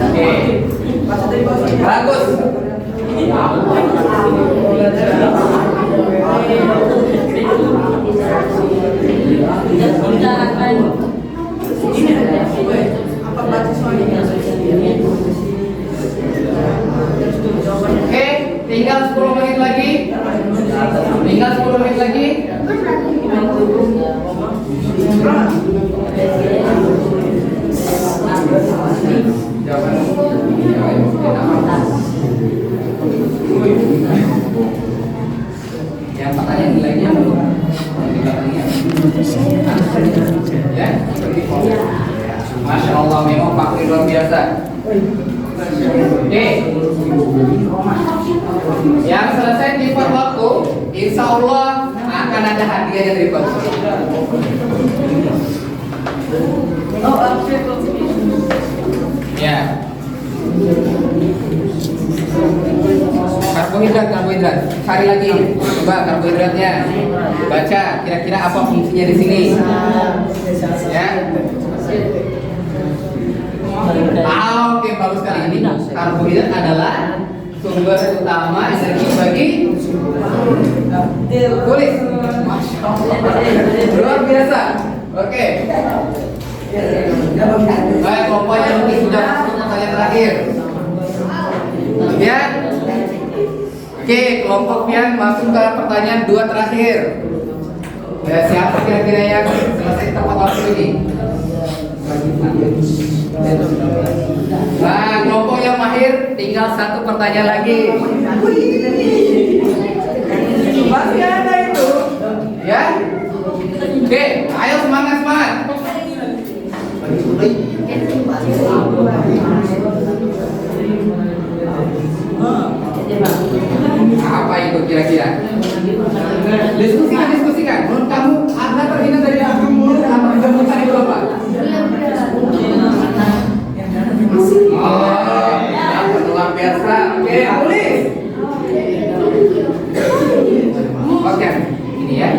Oke. Bagus. Apa baca soalnya? Oke, tinggal 10 menit lagi. Tinggal 10 menit lagi. Yang pertanyaan nilainya ya. Masya Allah, memang Pak Pri luar biasa. Oke, yang selesai tepat waktu, insya Allah akan ada hadiah dari Pak Pri. Ya. Karbohidrat. Cari lagi. Coba karbohidratnya. Baca kira-kira apa fungsinya di sini. Ya. Oke, bagus sekali. Ini karbohidrat adalah sumber utama energi bagi tulis. Luar biasa. Oke. Baik, kelompoknya Luki sudah masuk ke pertanyaan terakhir. Kemudian, oke, kelompok Pian masuk ke pertanyaan 2 terakhir. Ya, siapa kira-kira yang selesai tepat waktu ini? Nah, kelompok yang mahir tinggal 1 pertanyaan lagi. Masih ada itu, ya? Oke, ayo semangat. Apa itu kira-kira? Diskusikan. Menurut kamu Anda terhina dari aku mulut apa kegemukan itu apa? Oh, luar biasa. Oke, tulis. Oke, ini ya.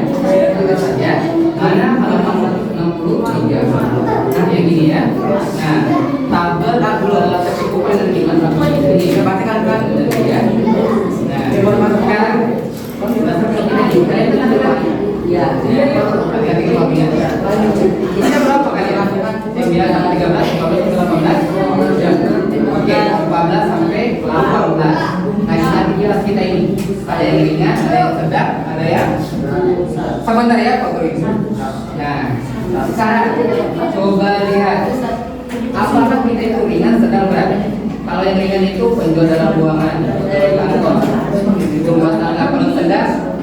Ya. Mana halaman 163. Nah, yang gini ya. Nah, tabel kecukupan dan iman ini pasti kan ya. Nah, sekarang ya, hati-hati kebagian. Ini berapa kali ya? Yang biasa 13, 14, 18. Oke, 14 sampai 18. Nah, nanti jelas kita ini ada yang ringan, ada yang sedang, ada yang sebentar ya Pak Guru. Nah, sekarang coba lihat apakah kita itu ringan, sedang, berat. Kalau yang ringan itu penjual dalam buangan, kantor, itu rumah tangga. Kalau sedang,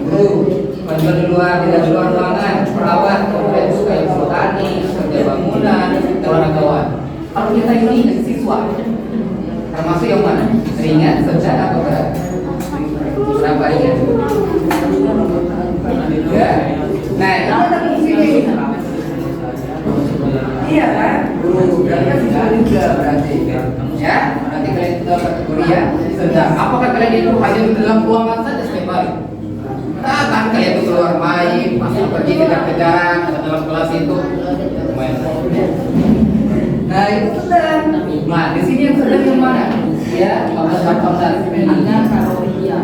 penjual di luar, tidak di luar ruangan, perawat, kemudian juga yang petani, kerja bangunan, olahragawan. Kalau kita ini siswa, termasuk yang mana? Ringan, sedang, atau berat? Berapa ringan? Ya. Nah, di sini. Iya kan? Berarti kan siswa juga berarti. Ya, berarti kalian itu dapat kategori ya sedang. Apakah kalian itu hanya di dalam ruangan saja setiap hari? Kan kalian itu keluar main, masuk pergi kejar-kejaran ke dalam kelas itu main. Nah, itu sedang. Nah, di sini yang sedang yang mana? Ya, 14 minimal kalori ya.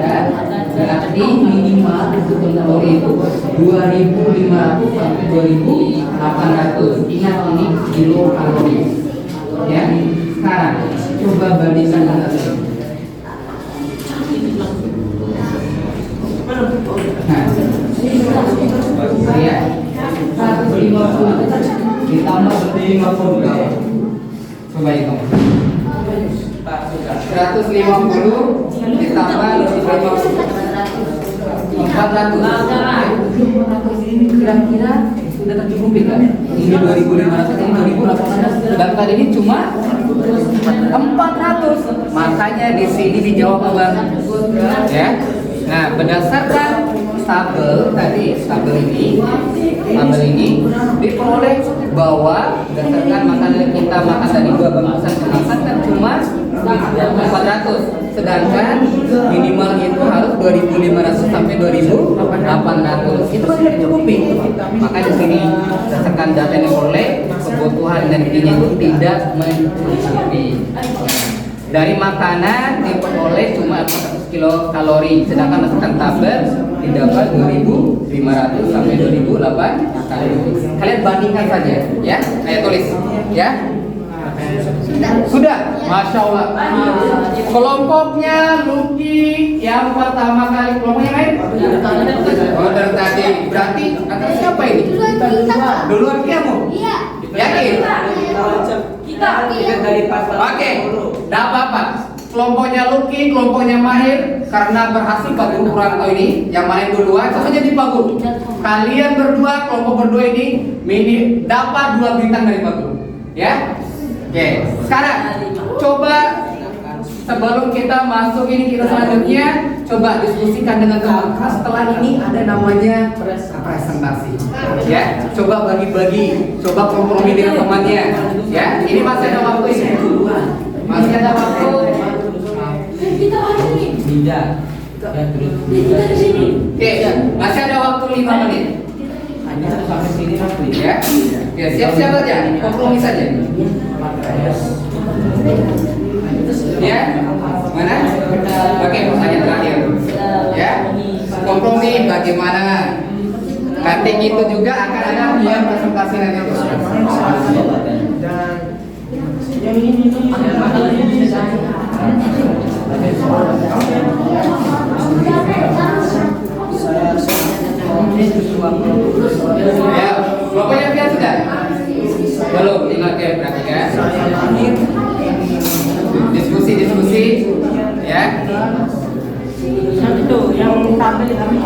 Berarti minimal untuk kalori itu 2.500 sampai 2.800. Ingat ini kilo kalori. Ya. Sekarang coba bandingkan dengan ini. Nah, ya, 150 ditambah 50. Coba hitung. 150 ditambah 400 ini kira-kira sudah tercukupi kan? Ini 2.500, ini 2.800, dan kali ini cuma 400. Makanya di sini dijawab Abang. Ya. Nah, berdasarkan tabel ini diperoleh bahwa berdasarkan makanan kita makan tadi 2 bungkusan kemasan kan cuma 400, sedangkan minimal itu harus 2.500 sampai 2.800. Itu tidak dicukupi. Maka di sini berdasarkan data yang diperoleh kebutuhan energinya itu tidak mencukupi. Dari makanan diperoleh cuma 400 kilokalori, sedangkan berdasarkan tabel didapat 2.500 sampai 2.800. Kalian bandingkan saja, ya. Saya tulis, ya. Sudah, masya Allah. Kelompoknya Luki yang pertama kali, kelompoknya lain? Oh, dari tadi. Berarti kata siapa ini? Duluan kamu? Iya. Yakin? Kita dari pas. Oke, tidak apa-apa. Kelompoknya Luki, kelompoknya Mahir, karena berhasil Pak Guru Kurangto ini, yang main duluan, itu jadi Pak Guru. Kalian berdua, kelompok berdua ini, dapat 2 bintang dari Pak Guru. Ya? Oke, sekarang coba sebelum kita masuk ini kita selanjutnya, coba diskusikan dengan teman. Setelah ini ada namanya presentasi. Ya, coba bagi-bagi, coba kompromi dengan temannya. Ya, ini masih ada waktu ini. Masih ada waktu. kita ada nih. Tidak. Kita di sini. Oke, masih ada waktu 5 menit. Hanya sampai sini aku Ya, oke, siap-siap aja, kompromi saja. Ya, mana? Oke, pertanyaan terakhir. Ya, kompromi bagaimana? Nanti itu juga akan ada biar presentasi nanti itu. Yang ini Ya, pokoknya biar sudah. Belum, tinggal kayak perhatikan. Diskusi, ya. yang itu yang tampil di dalam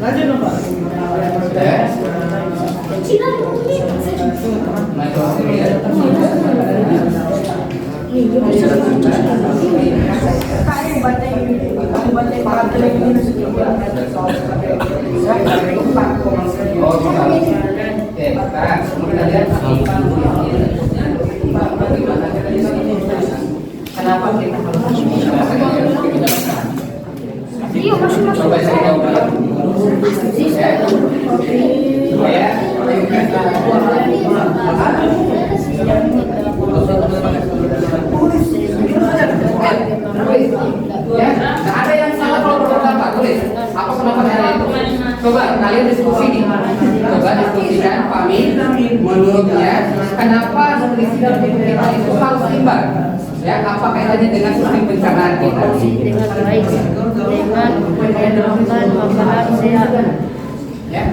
lanjut dong Pak. Kenapa kita harus Coba saya jawab ya. Ya, nggak ada yang salah kalau berpendapat, tulis. Apa pendapatnya itu? Coba kalian diskusi nih. Coba diskusikan, Fahmi, menurutnya kenapa nutrisi dalam tubuh kita itu harus seimbang? Ya, apa kaitannya dengan sistem pencernaan kita? dengan baik dengan menyenangkan makanan sehat. Ya.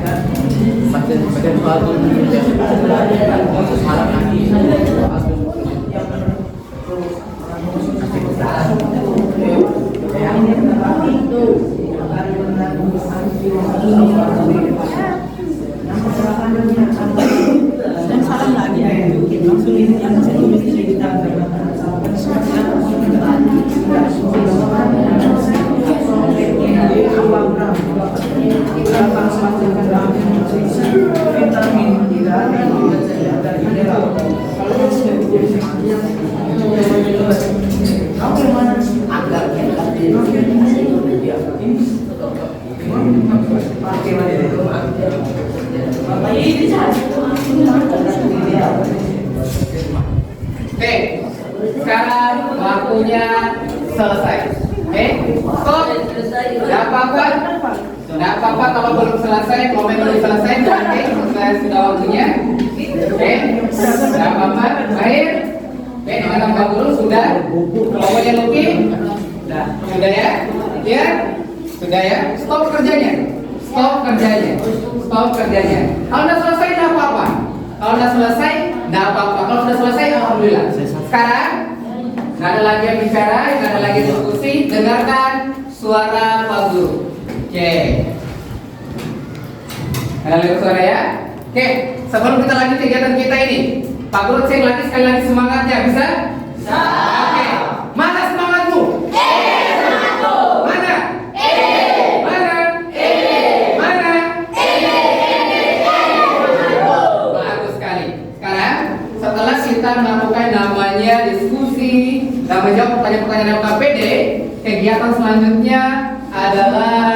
Dan salam lagi langsung ini yang saya tulis di kita. Oke, sekarang waktunya selesai. Oke, stop. Tidak apa-apa. Tidak apa-apa kalau belum selesai, komen belum selesai. Oke, selesai sudah waktunya. Oke, tidak apa-apa. Baik. Oke, dengan Pak Guru sudah. Kelompoknya Luki, sudah ya? Ya, sudah ya. Stop kerjanya. Stop kerjanya. Stop kerjanya. Kalau sudah selesai, tidak apa-apa. Kalau sudah selesai, tidak apa-apa. Kalau sudah selesai, alhamdulillah. Sekarang nggak ada lagi yang bicara, nggak ada lagi diskusi. Dengarkan suara Pak Guru. Oke. Ada lagi suara ya? Oke. Sebelum kita lanjut kegiatan kita ini, Pak Guru cek lagi sekali lagi semangatnya, bisa? Bisa. Oke. Mana semangatmu? Semangatku. Mana? Mana? Mana? Bagus sekali. Sekarang setelah kita melakukan namanya diskusi dan menjawab pertanyaan-pertanyaan KPD, kegiatan selanjutnya adalah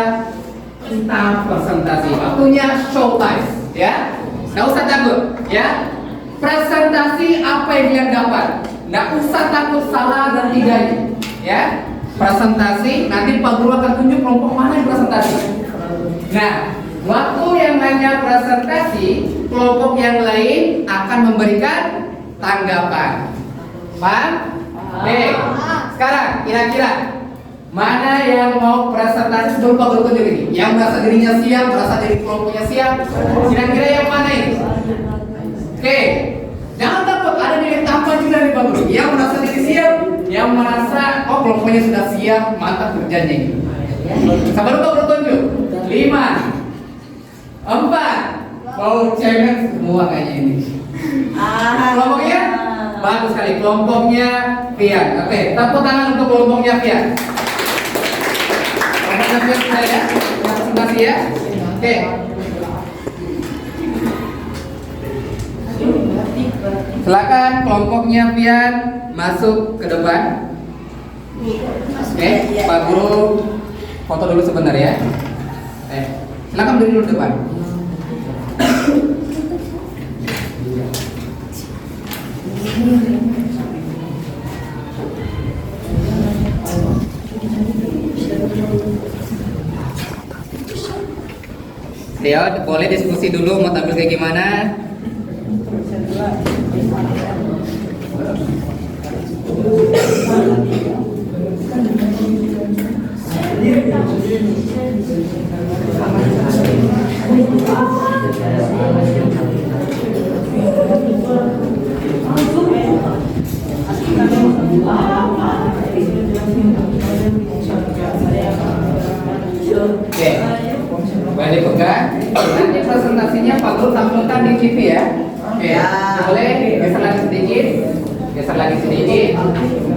kita presentasi. Waktunya show time, ya. Nggak usah takut, ya. Presentasi apa yang dia dapat. Nggak usah takut salah dan tidaknya, ya. Presentasi nanti Pak Guru akan tunjuk kelompok mana yang presentasi. Nah, waktu yang hanya presentasi, kelompok yang lain akan memberikan tanggapan. Paham? Oke. Sekarang kira-kira mana yang mau presentasi sebelum Pak Guru tunjuk ini? Yang merasa dirinya siap, merasa diri kelompoknya siap. Kira-kira yang mana ini? Oke. Jangan takut, ada nilai tambah juga nih Pak Guru. Yang merasa diri siap, yang merasa oh kelompoknya sudah siap, mantap kerjanya ini. Sebelum Pak Guru tunjuk. 5, 4, mau cewek semua kayaknya ini. Kelompoknya? bagus sekali kelompoknya Pian. Oke, tepuk tangan untuk kelompoknya Pian. Kelompoknya Pian saya ya, terima kasih ya. Oke. Silakan kelompoknya Pian masuk ke depan. Oke, Pak Guru foto dulu sebentar ya. Silakan berdiri dulu depan. Leo, boleh diskusi dulu mau tampil kayak gimana? Oke, boleh dipegang. Nanti presentasinya Pak Guru tampilkan di TV ya. Oke, boleh geser lagi sedikit, geser lagi sedikit,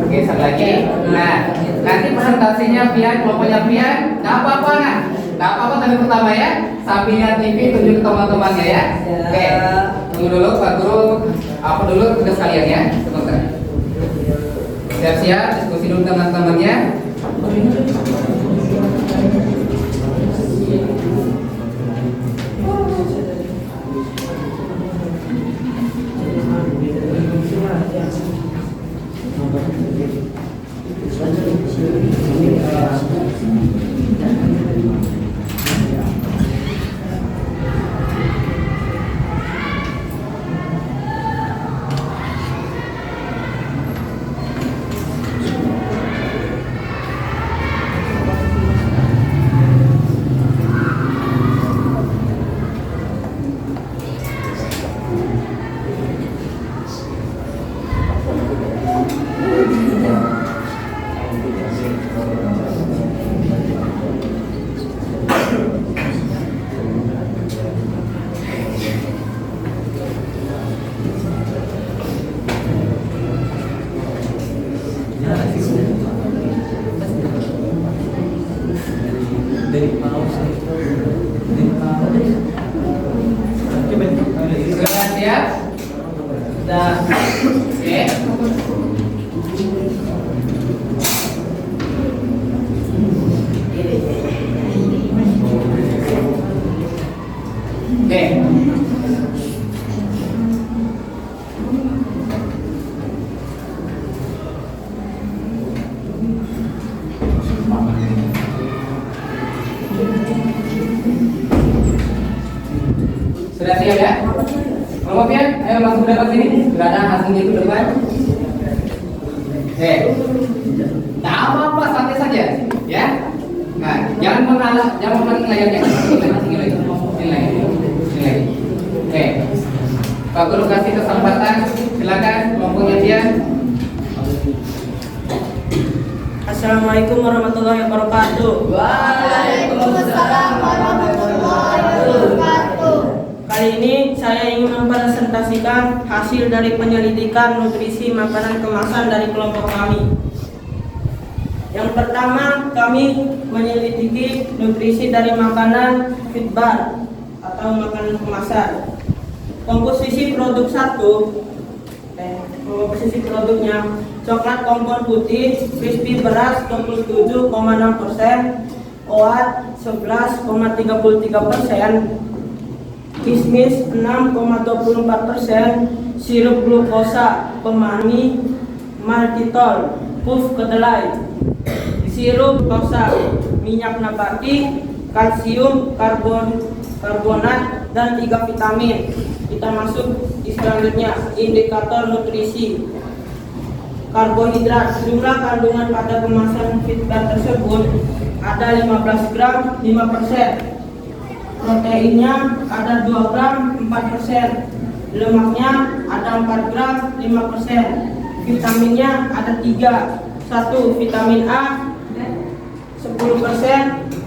geser lagi. Nah, nanti presentasinya Pian, kelompoknya Pian, nggak apa-apa nah, nggak apa-apa tadi pertama ya. Sambil lihat TV tunjuk ke teman-temannya ya. Oke, tunggu dulu Pak Guru, apa dulu tugas kalian ya, sebentar. Siap-siap, diskusi dulu teman-temannya. Sudah siap? Sudah. Oke. Oke. Sudah siap ya? Kelompok Pian, ayo langsung ke depan sini. Sudah ada langsung itu depan. Nah apa-apa, santai saja, ya. Nah, jangan mengalah, jangan mengelayarnya. Ini lagi. Oke. Pak Guru kasih kesempatan, silakan kelompoknya Pian. Assalamualaikum warahmatullahi wabarakatuh. Waalaikumsalam warahmatullahi wabarakatuh. Kali ini saya ingin mempresentasikan hasil dari penyelidikan nutrisi makanan kemasan dari kelompok kami. Yang pertama, kami menyelidiki nutrisi dari makanan feed bar atau makanan kemasan. Komposisi produk komposisi produknya: coklat kompor putih, crispy beras 27,6%, oat 11,33%, kismis 6,24%, sirup glukosa pemani, maltitol, puff kedelai, sirup glukosa, minyak nabati, kalsium, karbonat, dan 3 vitamin. Kita masuk di selanjutnya, indikator nutrisi. Karbohidrat, jumlah kandungan pada kemasan feed bar tersebut ada 15 gram 5%. Proteinnya ada 2 gram 4%. Lemaknya ada 4 gram 5%. Vitaminnya ada 3. 1. Vitamin A 10%,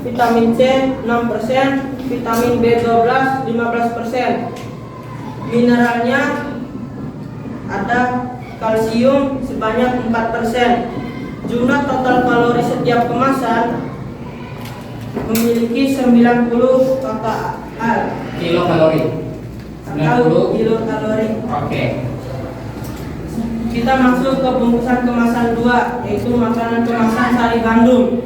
vitamin C 6%, vitamin B12 15%. Mineralnya ada kalsium sebanyak 4%. Jumlah total kalori setiap kemasan memiliki 90 kcal. Kilokalori. Atau kilokalori. Oke. Kita masuk ke bungkusan kemasan 2, yaitu makanan kemasan sari gandum.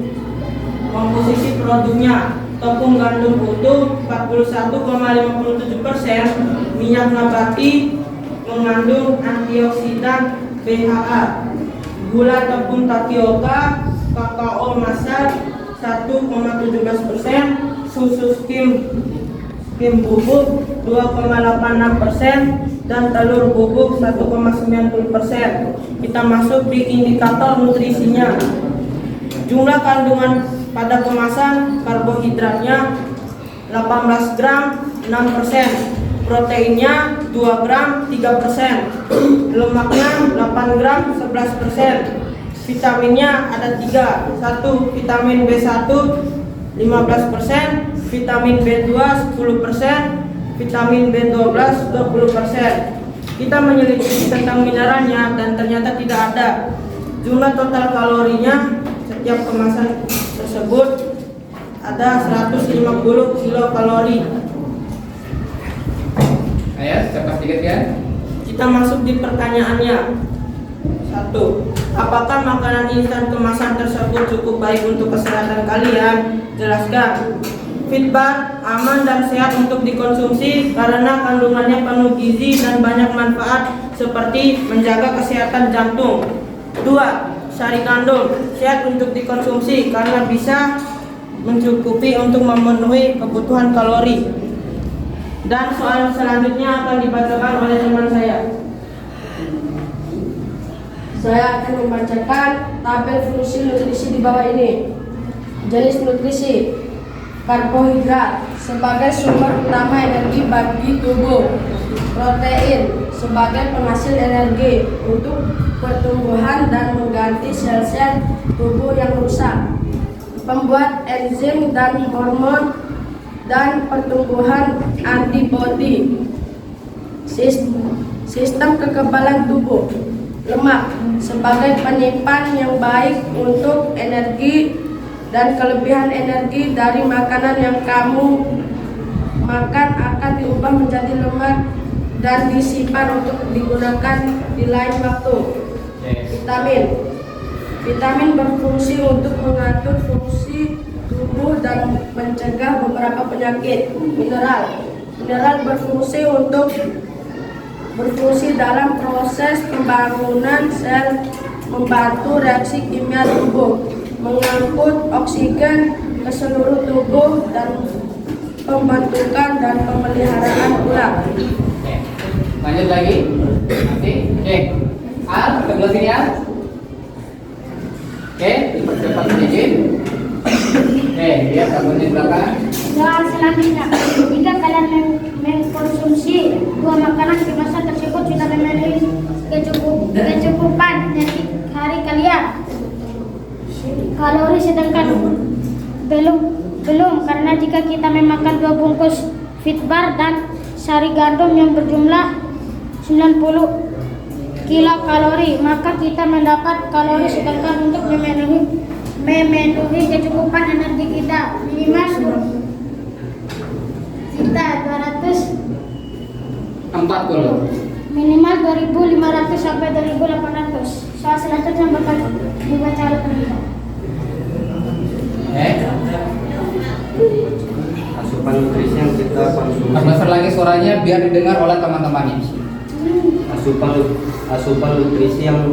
Komposisi produknya: tepung gandum utuh 41,57%, minyak nabati mengandung antioksidan BHA, gula tepung tapioka, kakao masak 1,17%, susu skim bubuk 2,86%, dan telur bubuk 1,90%. Kita masuk di indikator nutrisinya. Jumlah kandungan pada kemasan: karbohidratnya 18 gram 6%, proteinnya 2 gram 3%, lemaknya 8 gram 11%. Vitaminnya ada 3. 1. Vitamin B1 15%, vitamin B2 10%, vitamin B12 20%. Kita menyelidiki tentang mineralnya dan ternyata tidak ada. Jumlah total kalorinya setiap kemasan tersebut ada 150 kilokalori. Ayo, cepat sedikit ya. Kita masuk di pertanyaannya. 1. Apakah makanan instan kemasan tersebut cukup baik untuk kesehatan kalian? Jelaskan. Fitbar aman dan sehat untuk dikonsumsi karena kandungannya penuh gizi dan banyak manfaat seperti menjaga kesehatan jantung. 2. Sari gandum sehat untuk dikonsumsi karena bisa mencukupi untuk memenuhi kebutuhan kalori. Dan soal selanjutnya akan dibacakan oleh teman saya. Saya akan membacakan tabel fungsi nutrisi di bawah ini. Jenis nutrisi: karbohidrat sebagai sumber utama energi bagi tubuh, protein sebagai penghasil energi untuk pertumbuhan dan mengganti sel-sel tubuh yang rusak, pembuat enzim dan hormon dan pertumbuhan antibodi, sistem kekebalan tubuh, lemak sebagai penyimpan yang baik untuk energi dan kelebihan energi dari makanan yang kamu makan akan diubah menjadi lemak dan disimpan untuk digunakan di lain waktu. Vitamin berfungsi untuk mengatur fungsi tubuh dan mencegah beberapa penyakit. Mineral berfungsi dalam proses pembangunan sel, membantu reaksi kimia tubuh, mengangkut oksigen ke seluruh tubuh, dan pembentukan dan pemeliharaan ulang. Lanjut lagi. Nanti. Oke. Al, sebelah sini Al. Oke, cepat sedikit. Oke, lihat tabelnya di belakang. Soal selanjutnya, jika kalian mengkonsumsi dua makanan kemasan tersebut sudah memenuhi kecukupan energi hari kalian. Kalori sedangkan belum karena jika kita memakan 2 bungkus Fitbar dan sari gandum yang berjumlah 90 kilokalori, maka kita mendapat kalori sedangkan untuk memenuhi kecukupan energi kita minimal kita 200 2500 sampai 2800. Soal selanjutnya bakal dibaca oleh pemirsa. Asupan nutrisi yang kita konsumsi. Perbesar lagi suaranya biar didengar oleh teman-temannya. Asupan nutrisi yang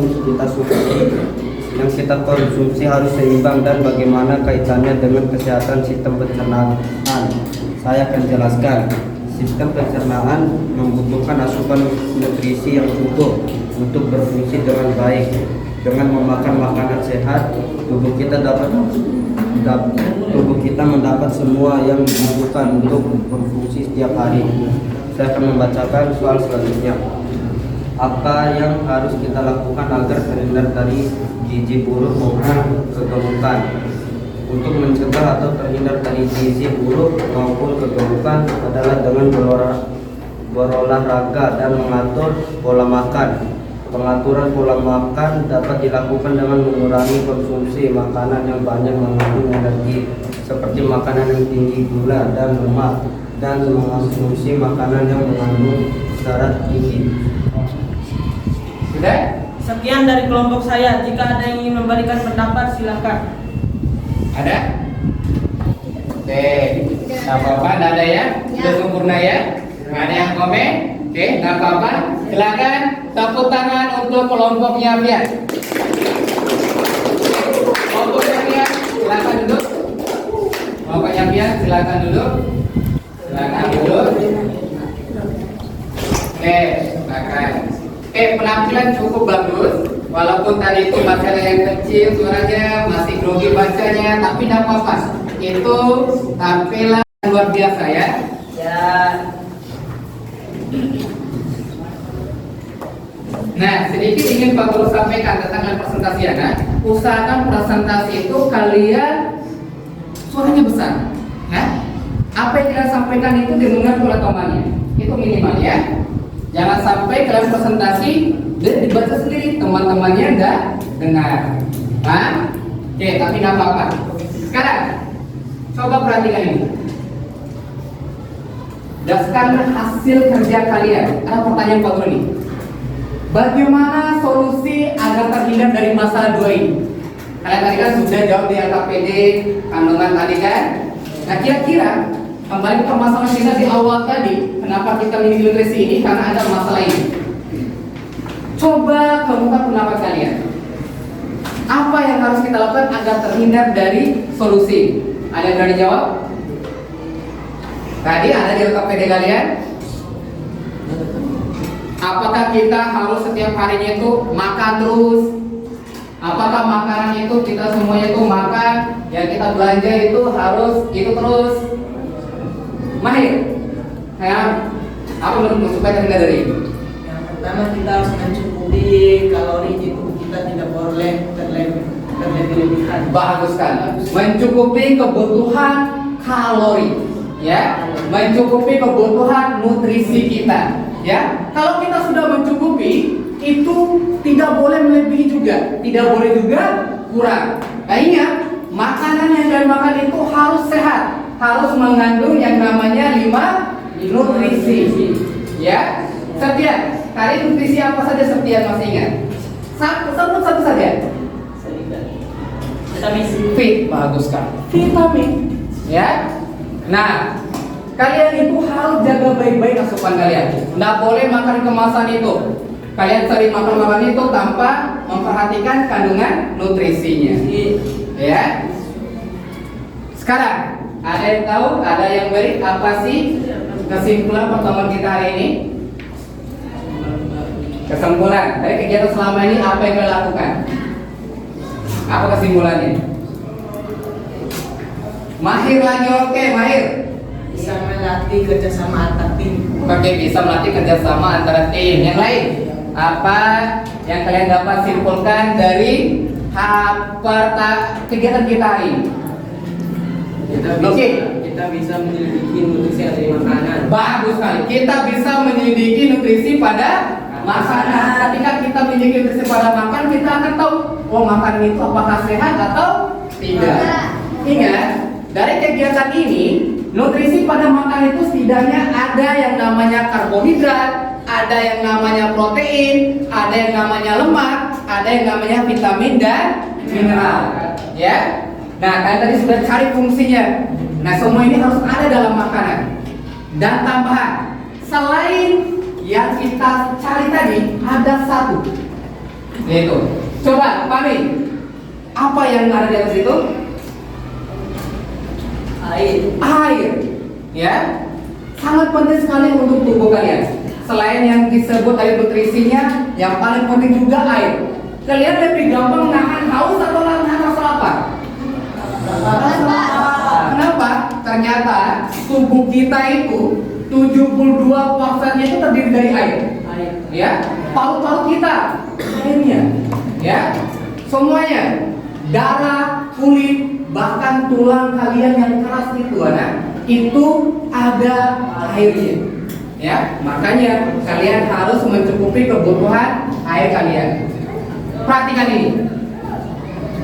kita konsumsi harus seimbang dan bagaimana kaitannya dengan kesehatan sistem pencernaan. Saya akan jelaskan. Sistem pencernaan membutuhkan asupan nutrisi yang cukup untuk berfungsi dengan baik. Dengan memakan makanan sehat, tubuh kita mendapat semua yang dibutuhkan untuk berfungsi setiap hari. Saya akan membacakan soal selanjutnya. Apa yang harus kita lakukan agar terhindar dari gizi buruk maupun kegemukan? Untuk mencegah atau terhindar dari gizi buruk maupun kegemukan adalah dengan berolahraga dan mengatur pola makan. Pengaturan pola makan dapat dilakukan dengan mengurangi konsumsi makanan yang banyak mengandung energi seperti makanan yang tinggi gula dan lemak, dan mengonsumsi makanan yang mengandung serat tinggi. Sudah? Sekian dari kelompok saya. Jika ada yang ingin memberikan pendapat, silakan. Ada? Oke, nggak apa-apa, nggak ada ya? Sudah sempurna ya? Nggak ada yang komen? Oke, nggak apa-apa. Silakan tepuk tangan untuk kelompoknya Fian. Kelompoknya Fian, silakan duduk. Kelompoknya Fian, silakan duduk. Silakan duduk. Oke, silakan. Oke, penampilan cukup bagus. Walaupun tadi itu masih ada yang kecil suaranya, masih grogi bacanya, tapi tidak apa-apa. Itu tampilan luar biasa ya. Ya. Nah, sedikit ingin Pak Guru sampaikan tentang presentasi ya. Nah, usahakan presentasi itu kalian suaranya besar. Nah, apa yang kalian sampaikan itu didengar oleh temannya. Itu minimal ya. Jangan sampai kalian presentasi dan dibaca sendiri, teman-temannya enggak dengar. Nah, oke, tapi nggak apa-apa. Sekarang, coba perhatikan ini. Berdasarkan hasil kerja kalian, ada pertanyaan Pak Guru nih. Bagaimana solusi agar terhindar dari masalah dua ini? Kalian tadi kan sudah jawab di LKPD, kandungan tadi kan? Nah, kira-kira kembali ke permasalahan kita di awal tadi, kenapa kita memilih nutrisi ini? Karena ada masalah ini. Coba kemukakan pendapat kalian. Apa yang harus kita lakukan agar terhindar dari solusi? Ada yang berani jawab? Tadi ada di LKPD kalian? Apakah kita harus setiap harinya itu makan terus? Apakah makanan itu kita semuanya itu makan, yang kita belanja itu harus itu terus? Mahir? Kayak apa menurutmu supaya terhindar dari itu? Yang pertama kita harus mencukupi kalori itu, kita tidak boleh terlebih-lebihan. Bagus sekali. Mencukupi kebutuhan kalori, ya, mencukupi kebutuhan nutrisi kita, ya. Kalau kita sudah mencukupi, itu tidak boleh melebihi juga, tidak boleh juga kurang. Nah, ingat, makanan yang kalian makan itu harus sehat, harus mengandung yang namanya 5 nutrisi, ya. Septian, tadi nutrisi apa saja Septian masih ingat? Sebut satu saja. Vitamin C. Fit, bagus sekali. Vitamin, ya. Nah, kalian itu harus jaga baik-baik asupan kalian. Nggak boleh makan kemasan itu. Kalian sering makan makanan itu tanpa memperhatikan kandungan nutrisinya, ya. Sekarang, ada yang tahu? Ada yang beri apa sih kesimpulan pertemuan kita hari ini? Kesimpulan dari kegiatan selama ini apa yang kalian lakukan? Apa kesimpulannya? Mahir lagi, oke, Mahir. Bisa melatih kerjasama antar tim. Oke, bisa melatih kerjasama antara tim. Yang lain, apa yang kalian dapat simpulkan dari kegiatan kita hari ini? Kita bisa menyelidiki nutrisi dari makanan. Bagus sekali. Kita bisa menyelidiki nutrisi pada makanan. Ketika kita menyelidiki nutrisi pada makan, kita akan tahu, oh makanan itu apakah sehat atau tidak. Ingat, dari kegiatan ini, nutrisi pada makan itu setidaknya ada yang namanya karbohidrat, ada yang namanya protein, ada yang namanya lemak, ada yang namanya vitamin dan mineral. Ya. Nah, kalian tadi sudah cari fungsinya. Nah, semua ini harus ada dalam makanan. Dan tambahan, selain yang kita cari tadi, ada satu, yaitu, coba Pami, apa yang ada di atas itu? Air, ya, sangat penting sekali untuk tubuh kalian. Selain yang disebut tadi nutrisinya, yang paling penting juga air. Kalian lebih gampang nahan haus atau nahan rasa lapar? Kenapa? Ternyata tubuh kita itu 72%-nya itu terdiri dari air. Ya, paru-paru kita airnya, ya, semuanya, darah, kulit, bahkan tulang kalian yang keras itu, anak, itu ada airnya. Ya, makanya kalian harus mencukupi kebutuhan air kalian. Perhatikan ini.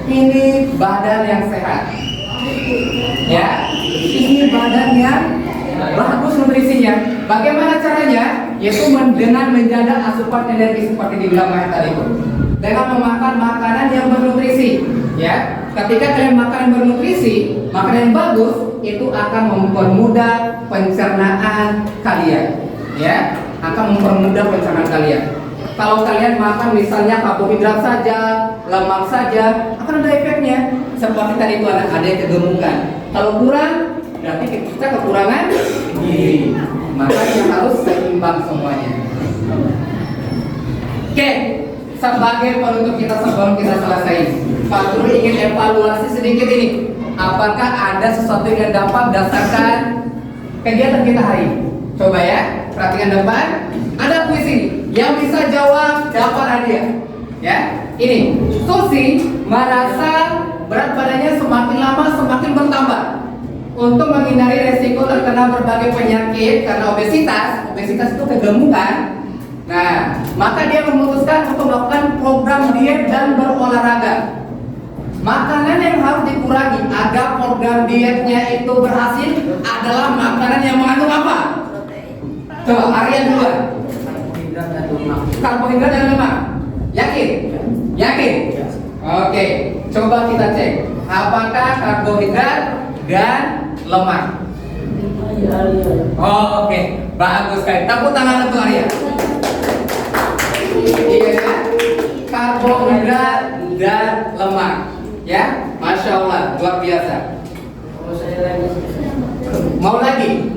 Ini badan yang sehat. Ya, ini badan yang bagus nutrisinya. Bagaimana caranya? Yaitu dengan menjaga asupan energi seperti dibilang Maya tadi itu. Dengan memakan makanan yang bernutrisi. Ya, ketika kalian makan bernutrisi, makanan yang bagus itu akan mempermudah pencernaan kalian. Ya, akan mempermudah pencernaan kalian. Kalau kalian makan misalnya karbohidrat saja, lemak saja, akan ada efeknya. Seperti tadi itu ada yang kegemukan. Kalau kurang, berarti kita kekurangan gizi. Makanya harus seimbang semuanya. Oke, sebagai penutup kita sebelum kita selesai, Pak Guru ingin evaluasi sedikit ini. Apakah ada sesuatu yang dapat berdasarkan kegiatan kita hari ini? Coba ya, perhatikan depan. Ada kuis ini. Yang bisa jawab dapat hadiah. Ya, ini. Susi merasa berat badannya semakin lama semakin bertambah. Untuk menghindari resiko terkena berbagai penyakit karena obesitas itu kegemukan. Nah, maka dia memutuskan untuk melakukan program diet dan berolahraga. Makanan yang harus dikurangi agar program dietnya itu berhasil adalah makanan yang mengandung apa? Coba Arya duluan. Karbohidrat dan lemak. Yakin? Yakin? Oke, coba kita cek. Apakah karbohidrat dan lemak? Oh, oke. Bagus sekali. Tepuk tangan untuk Arya. Iya kan? Karbohidrat dan lemak. Ya, Masya Allah, luar biasa. Mau lagi?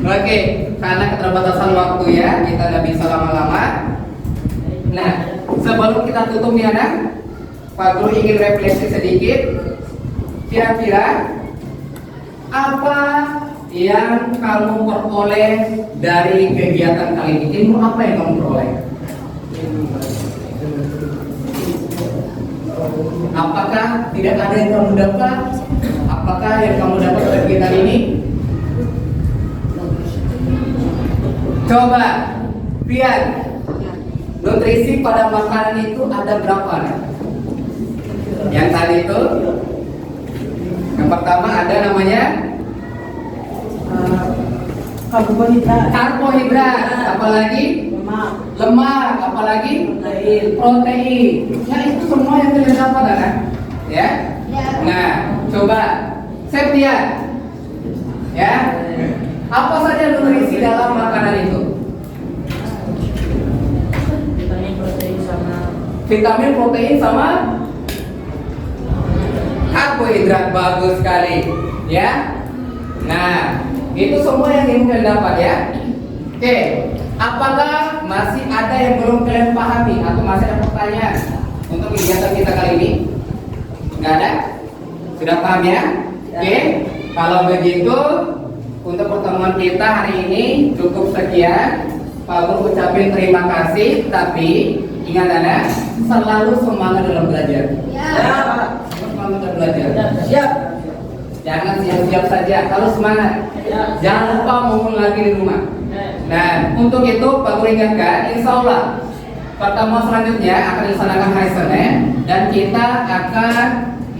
Oke, karena keterbatasan waktu ya, kita nggak bisa lama-lama. Nah, sebelum kita tutup nih anak, Pak Guru ingin refleksi sedikit. Kira-kira apa yang kamu peroleh dari kegiatan kali ini? Ilmu apa yang kamu peroleh? Apakah tidak ada yang kamu dapat? Apakah yang kamu dapat dari kegiatan ini? Coba, Pian, nutrisi pada makanan itu ada berapa? Yang tadi itu, yang pertama ada namanya karbohidrat, apalagi lemak, apalagi protein. Ya itu semua yang kalian dapat kan? Ya. Nah, coba Septian, ya. Apa saja nutrisi dalam makanan itu? Vitamin, protein sama karbohidrat. Bagus sekali, ya. Nah, itu semua yang ingin kalian dapat ya. Oke, apakah masih ada yang belum kalian pahami atau masih ada pertanyaan untuk kegiatan kita kali ini? Nggak ada? Sudah paham ya? Oke, kalau begitu untuk pertemuan kita hari ini cukup sekian. Pak Guru ucapin terima kasih, tapi ingat anak, selalu semangat dalam belajar. Semangat dalam belajar. Siap. Jangan siap-siap saja, kalau semangat. Jangan lupa ngomong lagi di rumah. Nah, untuk itu Pak Guru ingatkan, insya Allah pertemuan selanjutnya akan dilaksanakan hari Senin dan kita akan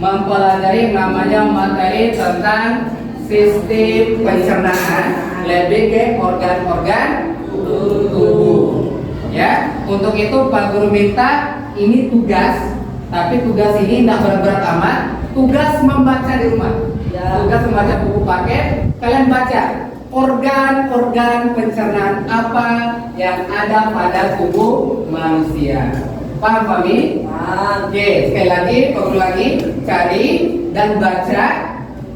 mempelajari namanya materi tentang sistem pencernaan, lebih ke organ-organ tubuh. Ya, untuk itu Pak Guru minta ini tugas, tapi tugas ini tidak berat-berat amat. Tugas membaca di rumah. Tugas membaca buku paket. Kalian baca organ-organ pencernaan apa yang ada pada tubuh manusia. Paham Fami? Oke, sekali lagi, perlu lagi cari dan baca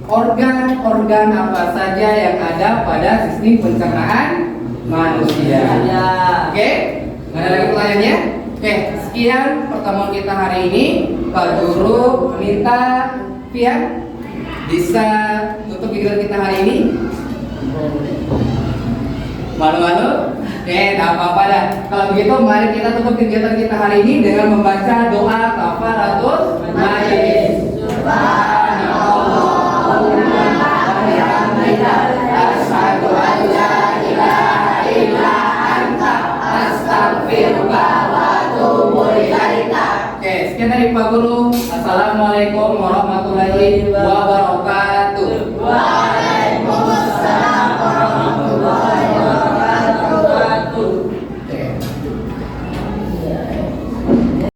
organ-organ apa saja yang ada pada sistem pencernaan manusia. Oke, ada lagi pertanyaannya? Oke, sekian pertemuan kita hari ini. Pak Guru minta Pian bisa tutup kegiatan kita hari ini. Malu-malu? Oke, tidak apa-apa dah. Kalau begitu, mari kita tutup kegiatan kita hari ini dengan membaca doa kafaratul majlis. Asyhadu an la ilaha illa anta astaghfiruka warahmatullahi wabarakatuh.